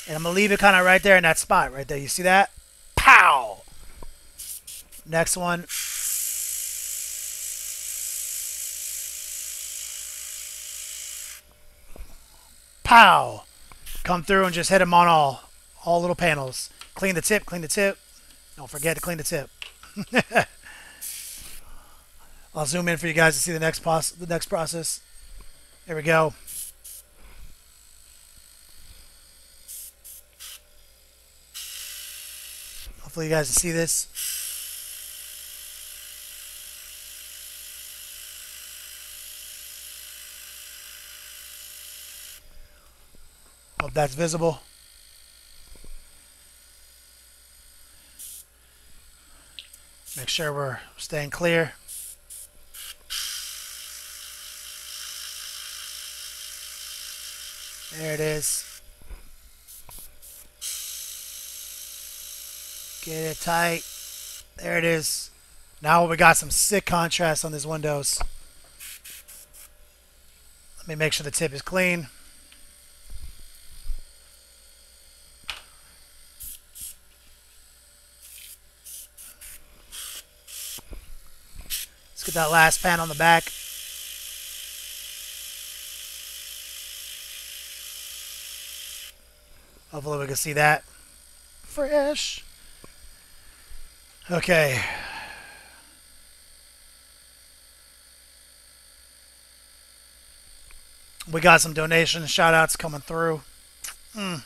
And I'm going to leave it kind of right there in that spot right there. You see that? Pow! Next one. Pow! Come through and just hit them on all little panels. Clean the tip, clean the tip. Don't forget to clean the tip. I'll zoom in for you guys to see the next process. There we go. Hopefully you guys can see this. Hope that's visible. Make sure we're staying clear. There it is. Get it tight. There it is. Now we got some sick contrast on these windows. Let me make sure the tip is clean. Let's get that last pan on the back. Hopefully we can see that. Fresh. Okay. We got some donation shout outs coming through. My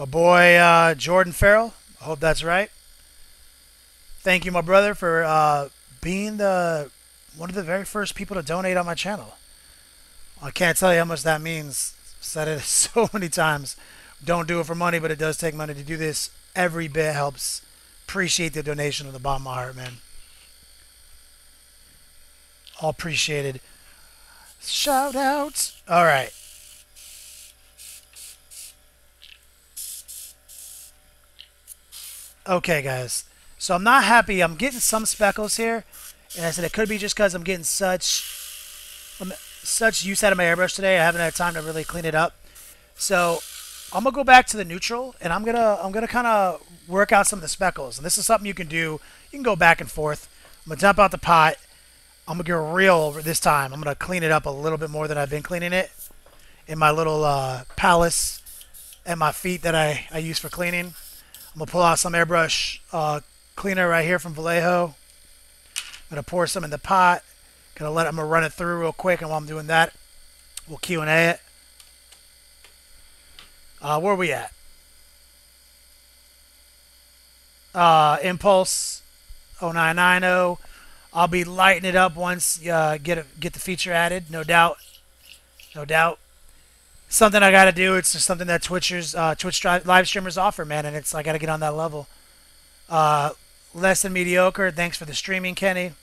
boy Jordan Farrell. I hope that's right. Thank you, my brother, for being one of the very first people to donate on my channel. I can't tell you how much that means. I've said it so many times. Don't do it for money, but it does take money to do this. Every bit helps. Appreciate the donation from the bottom of my heart, man. All appreciated. Shout out. All right. Okay, guys. So I'm not happy. I'm getting some speckles here. And I said it could be just because I'm getting such use out of my airbrush today. I haven't had time to really clean it up. So I'm gonna go back to the neutral, and I'm gonna kind of work out some of the speckles. And this is something you can do. You can go back and forth. I'm gonna dump out the pot. I'm gonna get real this time. I'm gonna clean it up a little bit more than I've been cleaning it in my little palace at my feet that I use for cleaning. I'm gonna pull out some airbrush cleaner right here from Vallejo. I'm gonna pour some in the pot. I'm gonna run it through real quick, and while I'm doing that, we'll Q&A it. Where are we at? Impulse 0990. I'll be lighting it up once get the feature added, no doubt. No doubt. something I gotta do. It's just something that Twitch live streamers offer, man, and it's I gotta get on that level. Uh, Less than mediocre. Thanks for the streaming, Kenny.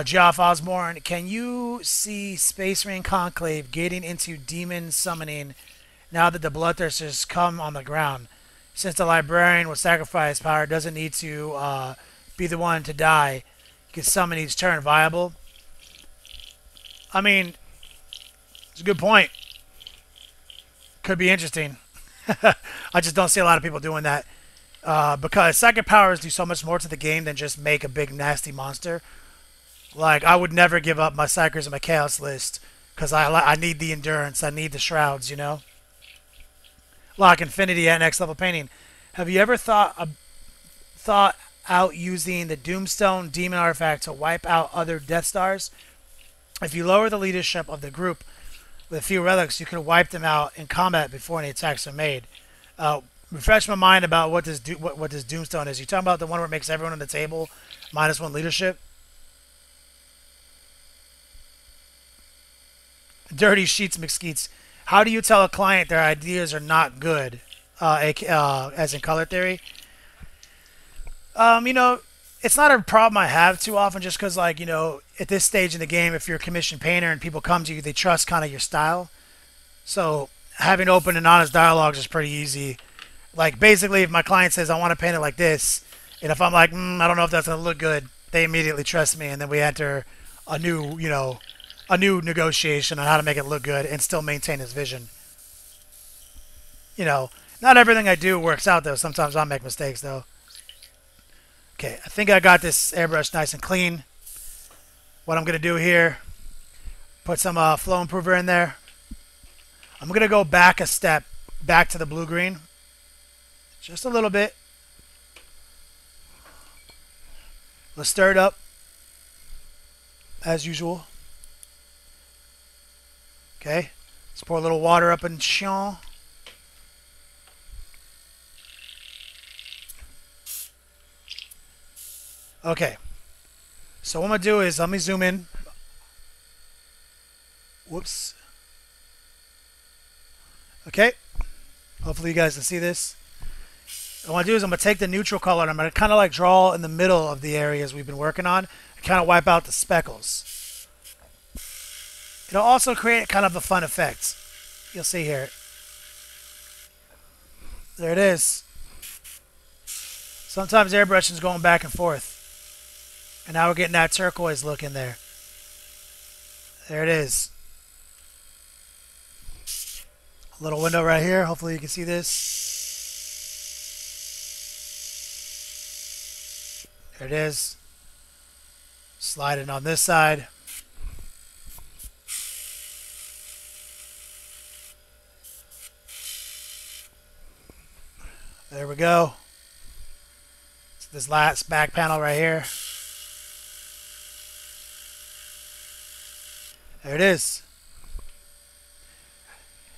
Geoff Osborne, can you see Space Marine Conclave getting into demon summoning now that the Bloodthirsters come on the ground? Since the Librarian with sacrifice power doesn't need to be the one to die, you can summon each turn. Viable? I mean, it's a good point. Could be interesting. I just don't see a lot of people doing that. Because psychic powers do so much more to the game than just make a big nasty monster. Like, I would never give up my Psychers and my Chaos list because I need the endurance, I need the shrouds, you know? Lock Infinity at next level painting. Have you ever thought out using the Doomstone Demon artifact to wipe out other Death Stars? If you lower the leadership of the group with a few relics, you could wipe them out in combat before any attacks are made. Refresh my mind about what this Doomstone is. You talking about the one where it makes everyone on the table -1 leadership? Dirty Sheets McSkeets. How do you tell a client their ideas are not good, as in color theory? You know, it's not a problem I have too often just because, like, you know, at this stage in the game, if you're a commissioned painter and people come to you, they trust kind of your style. So having open and honest dialogues is pretty easy. Like, basically, if my client says, I want to paint it like this, and if I'm like, I don't know if that's going to look good, they immediately trust me, and then we enter a new, you know, a new negotiation on how to make it look good and still maintain his vision. You know, not everything I do works out, though. Sometimes I make mistakes, though. Okay, I think I got this airbrush nice and clean. What I'm going to do here, put some flow improver in there. I'm going to go back a step, back to the blue-green. Just a little bit. Let's stir it up, as usual. Okay, let's pour a little water up in Chion. Okay, so what I'm going to do is, let me zoom in. Whoops. Okay, hopefully you guys can see this. What I want to do is I'm going to take the neutral color and I'm going to kind of like draw in the middle of the areas we've been working on and kind of wipe out the speckles. It'll also create kind of a fun effect. You'll see here. There it is. Sometimes airbrushing is going back and forth. And now we're getting that turquoise look in there. There it is. A little window right here. Hopefully you can see this. There it is. Slide it on this side. There we go. It's this last back panel right here. There it is.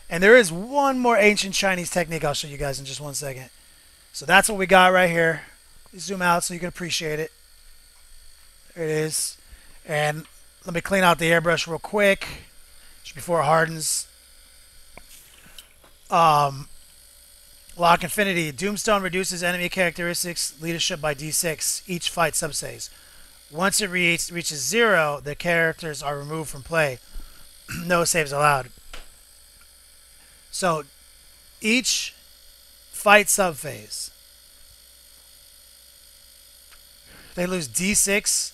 And there is one more ancient Chinese technique I'll show you guys in just 1 second. So that's what we got right here. Zoom out so you can appreciate it. There it is. And let me clean out the airbrush real quick just before it hardens. Lock Infinity. Doomstone reduces enemy characteristics leadership by D6 each fight subsaves. Once it reaches 0, the characters are removed from play. No saves allowed. So each fight subphase, they lose D6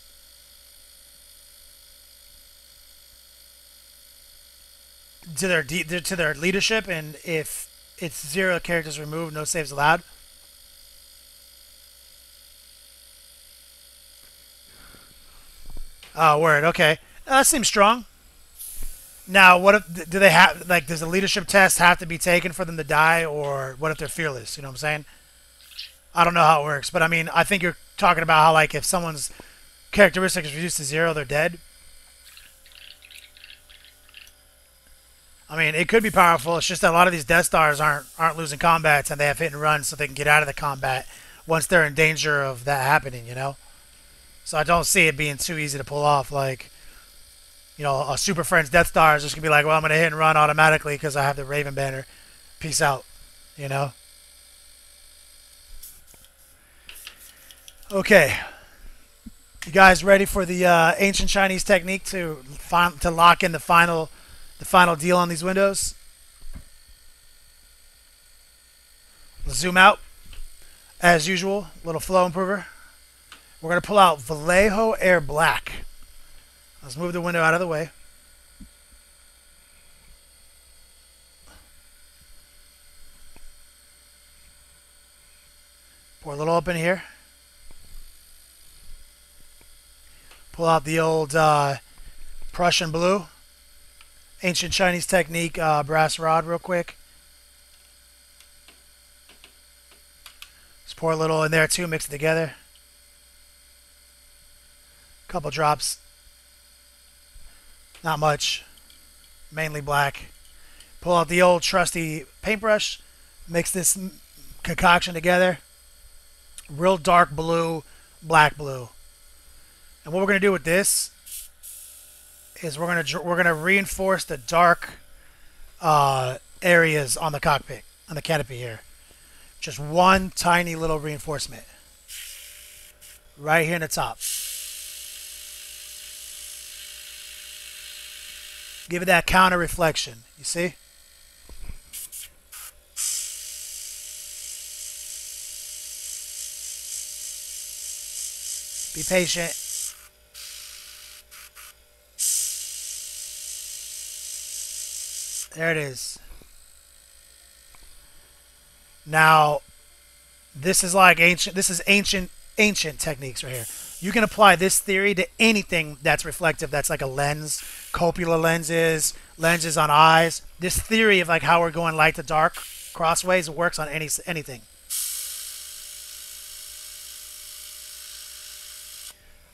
to their leadership, and if it's 0 characters removed, no saves allowed. Oh, word. Okay, that seems strong. Now, what if do they have like? Does the leadership test have to be taken for them to die, or what if they're fearless? You know what I'm saying? I don't know how it works, but I mean, I think you're talking about how like if someone's characteristic is reduced to 0, they're dead. I mean, it could be powerful. It's just that a lot of these Death Stars aren't losing combats, and they have hit and run, so they can get out of the combat once they're in danger of that happening. You know, so I don't see it being too easy to pull off. Like, You know, a Super Friends Death Star is just gonna be like, well, I'm gonna hit and run automatically because I have the Raven banner. Peace out. You know. Okay, you guys ready for the ancient Chinese technique to lock in the final deal on these windows? Let's zoom out as usual. Little flow improver. We're gonna pull out Vallejo Air Black. Let's move the window out of the way. Pour a little up in here. Pull out the old Prussian blue. Ancient Chinese technique brass rod real quick. Just pour a little in there too, mix it together. Couple drops. Not much. Mainly black. Pull out the old trusty paintbrush. Mix this concoction together. Real dark blue, black blue. And what we're going to do with this is we're going to reinforce the dark areas on the cockpit, on the canopy here. Just one tiny little reinforcement. Right here in the top. Give it that counter reflection. You see? Be patient. There it is. Now, this is like ancient. This is ancient techniques right here. You can apply this theory to anything that's reflective. That's like a lens, copula lenses, lenses on eyes. This theory of like how we're going light to dark crossways works on anything.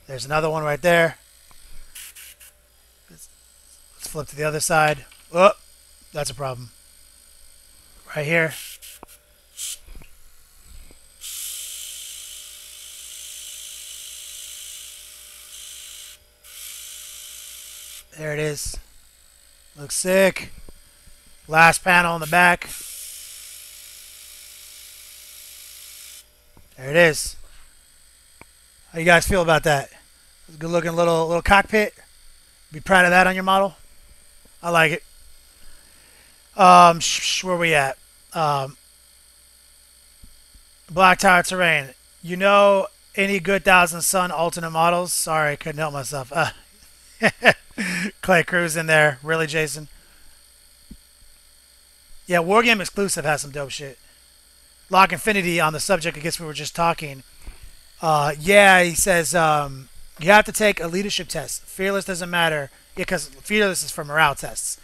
There's another one right there. Let's flip to the other side. Oh, that's a problem. Right here. There it is. Looks sick. Last panel on the back. There it is. How you guys feel about that? Good looking little cockpit. Be proud of that on your model. I like it. Where we at? Black Tower Terrain. You know any good Thousand Sun alternate models? Sorry, couldn't help myself. Clay Cruz in there. Really, Jason? Yeah, Wargame Exclusive has some dope shit. Lock Infinity on the subject, I guess we were just talking. Yeah, he says you have to take a leadership test. Fearless doesn't matter. Yeah, because Fearless is for morale tests.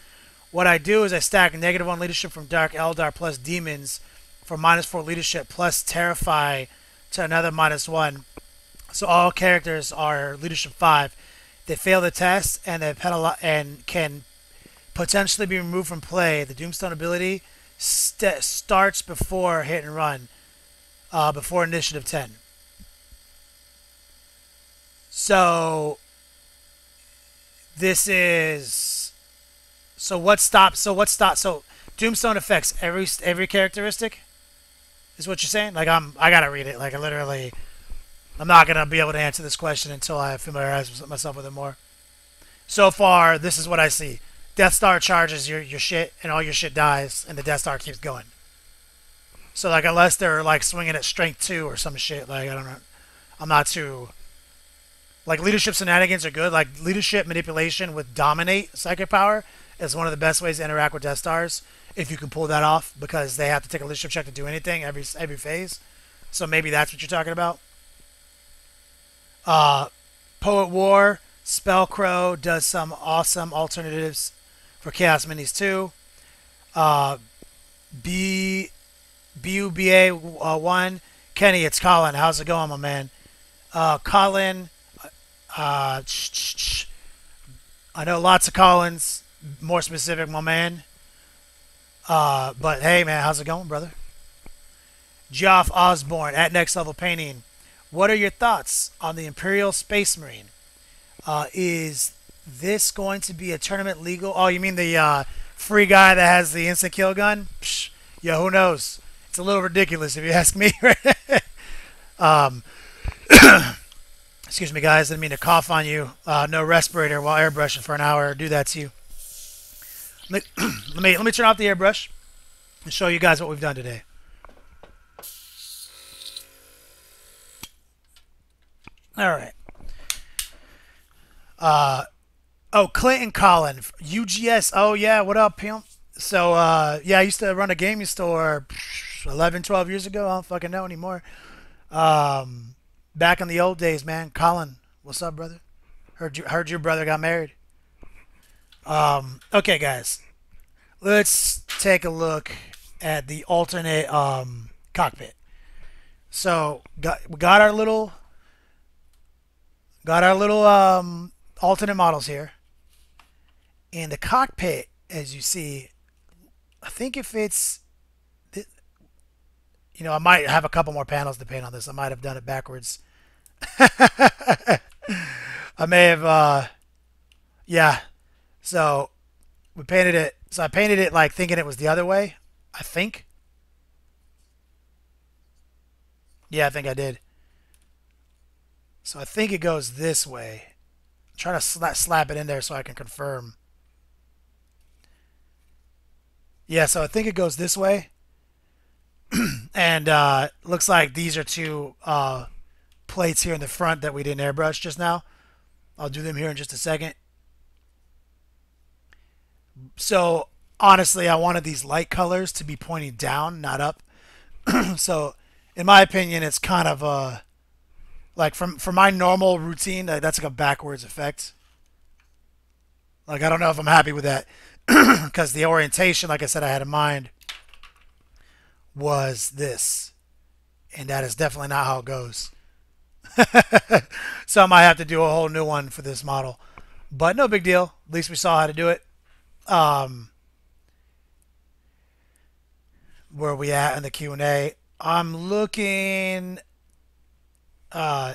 What I do is I stack -1 leadership from Dark Eldar plus Demons for -4 leadership plus Terrify to another -1. So all characters are leadership 5. They fail the test and they can potentially be removed from play. The Doomstone ability starts before hit and run, before initiative 10. So this is so Doomstone affects every characteristic is what you're saying? Like I gotta read it. Like I'm not gonna be able to answer this question until I familiarize myself with it more. So far, this is what I see. Death Star charges your shit, and all your shit dies, and the Death Star keeps going. So like unless they're like swinging at strength 2 or some shit, like I don't know. I'm not too. Like, leadership shenanigans are good. Like, leadership manipulation with dominate psychic power is one of the best ways to interact with Death Stars, if you can pull that off, because they have to take a leadership check to do anything every phase. So maybe that's what you're talking about. Poet War, Spellcrow does some awesome alternatives for Chaos Minis too. BUBA 1, Kenny, it's Colin. How's it going, my man? Colin... I know lots of Collins, more specific, my man. But hey, man, how's it going, brother? Geoff Osborne at Next Level Painting. What are your thoughts on the Imperial Space Marine? Is this going to be a tournament legal? Oh, you mean the free guy that has the instant kill gun? Psh, yeah, who knows? It's a little ridiculous if you ask me. um, excuse me, guys. Didn't mean to cough on you. No respirator while airbrushing for an hour. Do that to you. Let me turn off the airbrush and show you guys what we've done today. All right. Oh, Clinton Collin, UGS. Oh yeah, what up, pimp? So yeah, I used to run a gaming store 11, 12 years ago. I don't fucking know anymore. Back in the old days, man. Colin, what's up, brother? Heard your brother got married. Okay, guys, let's take a look at the alternate cockpit. So we got our little alternate models here, and the cockpit, as you see, I think if it's, you know, I might have a couple more panels to paint on this. I might have done it backwards. I may have, yeah. So we painted it. So I painted it like thinking it was the other way. I think. Yeah, I think I did. So I think it goes this way. I'm trying to slap it in there so I can confirm. Yeah, so I think it goes this way. And looks like these are two plates here in the front that we didn't airbrush just now. I'll do them here in just a second. So honestly, I wanted these light colors to be pointing down, not up. So in my opinion, it's kind of like for my normal routine, that's like a backwards effect. Like I don't know if I'm happy with that because the orientation, like I said, I had in mind was this, and that is definitely not how it goes. So I might have to do a whole new one for this model, but no big deal. At least we saw how to do it. Um, where are we at in the Q&A? I'm looking. Uh,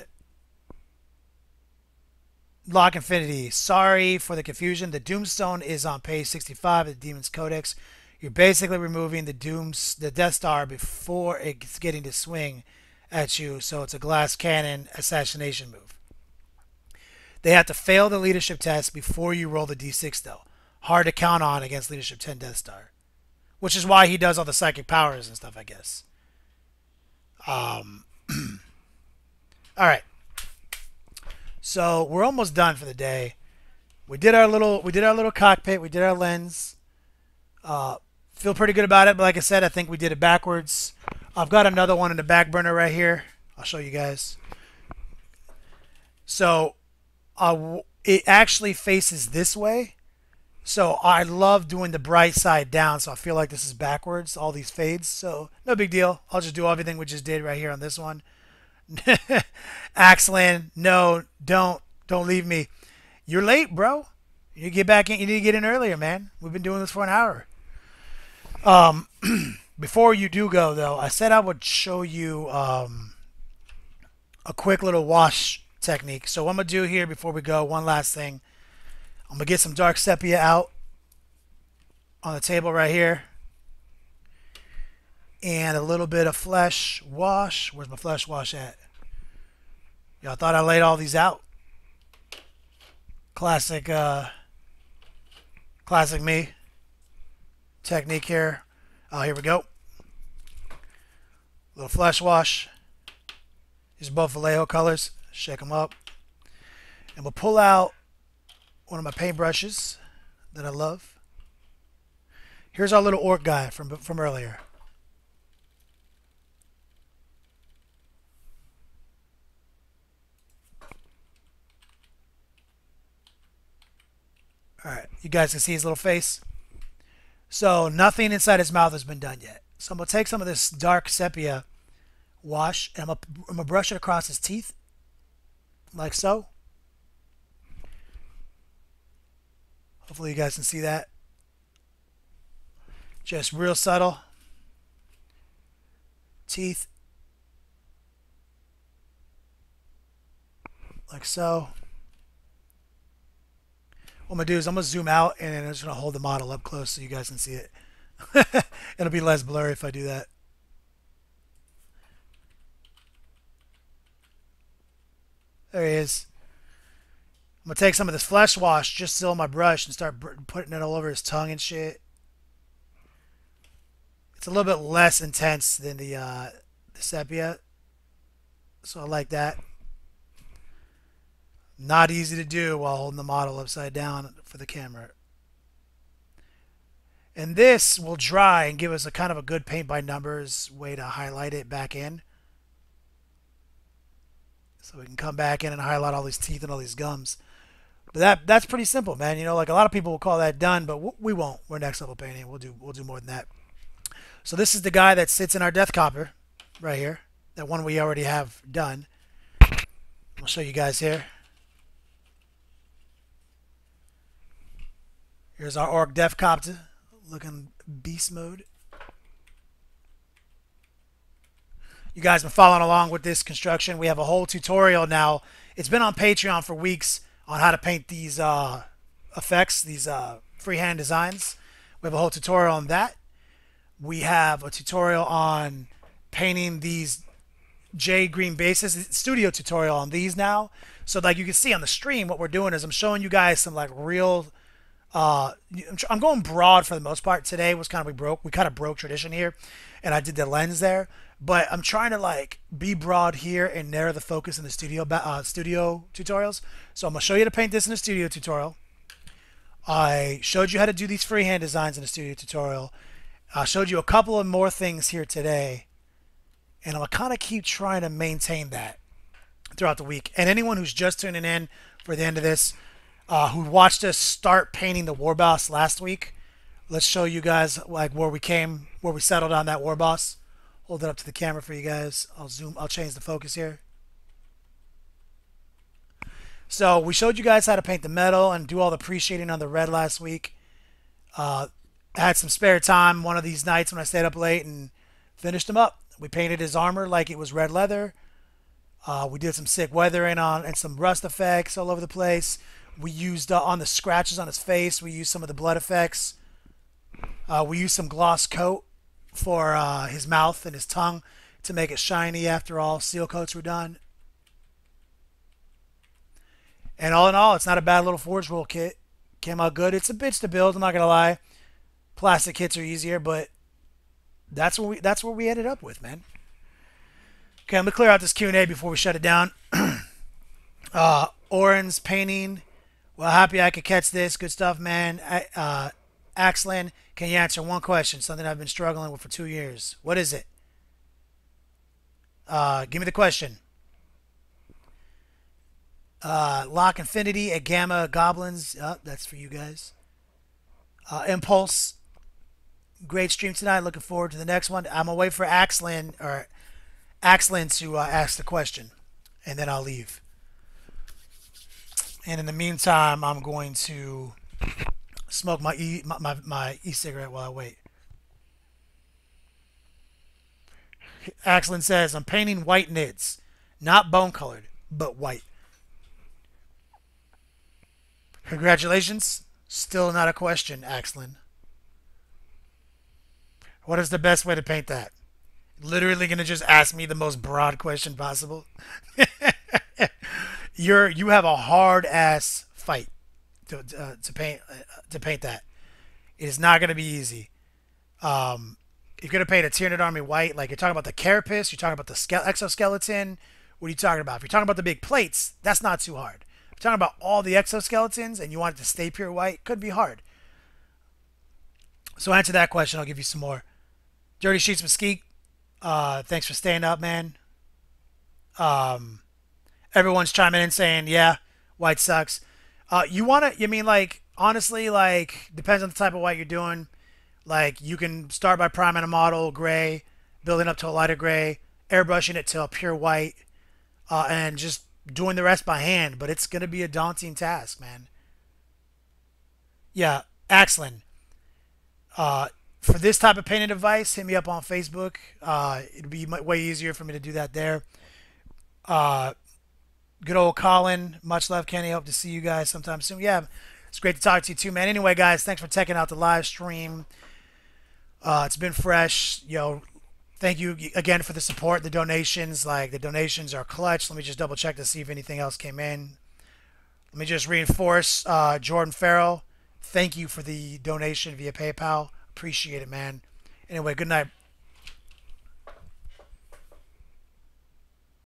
Lock Infinity. Sorry for the confusion. The Doomstone is on page 65 of the Demon's Codex. You're basically removing the Death Star before it's getting to swing at you, so it's a glass cannon assassination move. They have to fail the leadership test before you roll the D6, though. Hard to count on against leadership 10 Death Star, which is why he does all the psychic powers and stuff, I guess. All right. So we're almost done for the day. We did our little cockpit. We did our lens. Feel pretty good about it, but like I said, I think we did it backwards. I've got another one in the back burner right here. I'll show you guys. So it actually faces this way. So I love doing the bright side down, so I feel like this is backwards, all these fades. So no big deal. I'll just do everything we just did right here on this one. Axeland, no, don't leave me. You're late, bro. You get back in. You need to get in earlier, man. We've been doing this for an hour. Before you do go, though, I said I would show you a quick little wash technique. So what I'm gonna do here before we go, one last thing. I'm gonna get some dark sepia out on the table right here, and a little bit of flesh wash. Where's my flesh wash at? Y'all thought I laid all these out. Classic me technique here. Oh, here we go. Little flesh wash. These are both Vallejo colors. Shake them up. And we'll pull out one of my paint brushes that I love. Here's our little orc guy from earlier. Alright, you guys can see his little face. So nothing inside his mouth has been done yet. So I'm going to take some of this dark sepia wash and I'm going to brush it across his teeth. Like so. Hopefully you guys can see that. Just real subtle. Teeth. Like so. What I'm gonna do is I'm gonna zoom out and then I'm just gonna hold the model up close so you guys can see it. It'll be less blurry if I do that. There he is. I'm gonna take some of this flesh wash just still on my brush and start putting it all over his tongue and shit. It's a little bit less intense than the sepia, so I like that. Not easy to do while holding the model upside down for the camera. And this will dry and give us a kind of a good paint by numbers way to highlight it back in. So we can come back in and highlight all these teeth and all these gums. But that's pretty simple, man. You know, like a lot of people will call that done, but we won't. We're next level painting. We'll do more than that. So this is the guy that sits in our death copper right here. That one we already have done. I'll show you guys here. Here's our orc death copter looking beast mode. You guys been following along with this construction. We have a whole tutorial now. It's been on Patreon for weeks on how to paint these effects, these freehand designs. We have a whole tutorial on that. We have a tutorial on painting these jade green bases. It's a studio tutorial on these now. So like you can see on the stream, what we're doing is I'm showing you guys some like real I'm going broad for the most part. Today was kind of we kind of broke tradition here, and I did the lens there. But I'm trying to like be broad here and narrow the focus in the studio tutorials. So I'm gonna show you how to paint this in a studio tutorial. I showed you how to do these freehand designs in a studio tutorial. I showed you a couple of more things here today, and I'm gonna kind of keep trying to maintain that throughout the week. And anyone who's just tuning in for the end of this, who watched us start painting the war boss last week, let's show you guys like where we settled on that war boss. Hold it up to the camera for you guys. I'll change the focus here. So we showed you guys how to paint the metal and do all the pre-shading on the red last week. I had some spare time one of these nights when I stayed up late and finished him up. We painted his armor like it was red leather. We did some sick weathering on and some rust effects all over the place. We used on the scratches on his face, we used some of the blood effects. We used some gloss coat for his mouth and his tongue to make it shiny after all seal coats were done. And all in all, it's not a bad little Forge Roll kit. Came out good. It's a bitch to build, I'm not gonna lie. Plastic kits are easier, but that's where we ended up with, man. Okay, I'm gonna clear out this Q&A before we shut it down. Oren's painting. Well, happy I could catch this. Good stuff, man. Axlin, can you answer one question? Something I've been struggling with for 2 years. What is it? Give me the question. Lock Infinity at Gamma Goblins. That's for you guys. Impulse. Great stream tonight. Looking forward to the next one. I'm gonna wait for Axlin to ask the question, and then I'll leave. And in the meantime, I'm going to smoke my e-cigarette while I wait. Axlin says, I'm painting white nids. Not bone colored, but white. Congratulations. Still not a question, Axlin. What is the best way to paint that? Literally going to just ask me the most broad question possible? You have a hard ass fight to paint that. It is not going to be easy. You're going to paint a Tyranid army white, like you're talking about the carapace, you're talking about the exoskeleton. What are you talking about? If you're talking about the big plates, that's not too hard. If you're talking about all the exoskeletons and you want it to stay pure white, could be hard. So answer that question. I'll give you some more. Dirty Sheets Mesquite. Thanks for staying up, man. Everyone's chiming in saying, yeah, white sucks. You mean like, honestly, like, depends on the type of white you're doing. Like, you can start by priming a model gray, building up to a lighter gray, airbrushing it to a pure white, and just doing the rest by hand. But it's going to be a daunting task, man. Yeah, Axlin. For this type of painting advice, hit me up on Facebook. It'd be way easier for me to do that there. Good old Colin. Much love, Kenny. Hope to see you guys sometime soon. Yeah, It's great to talk to you too, man. Anyway, guys, thanks for checking out the live stream. It's been fresh. Thank you again for the support, the donations. Like, the donations are clutch. Let me just double check to see if anything else came in. Let me just reinforce Jordan Farrell. Thank you for the donation via PayPal. Appreciate it, man. Anyway, good night.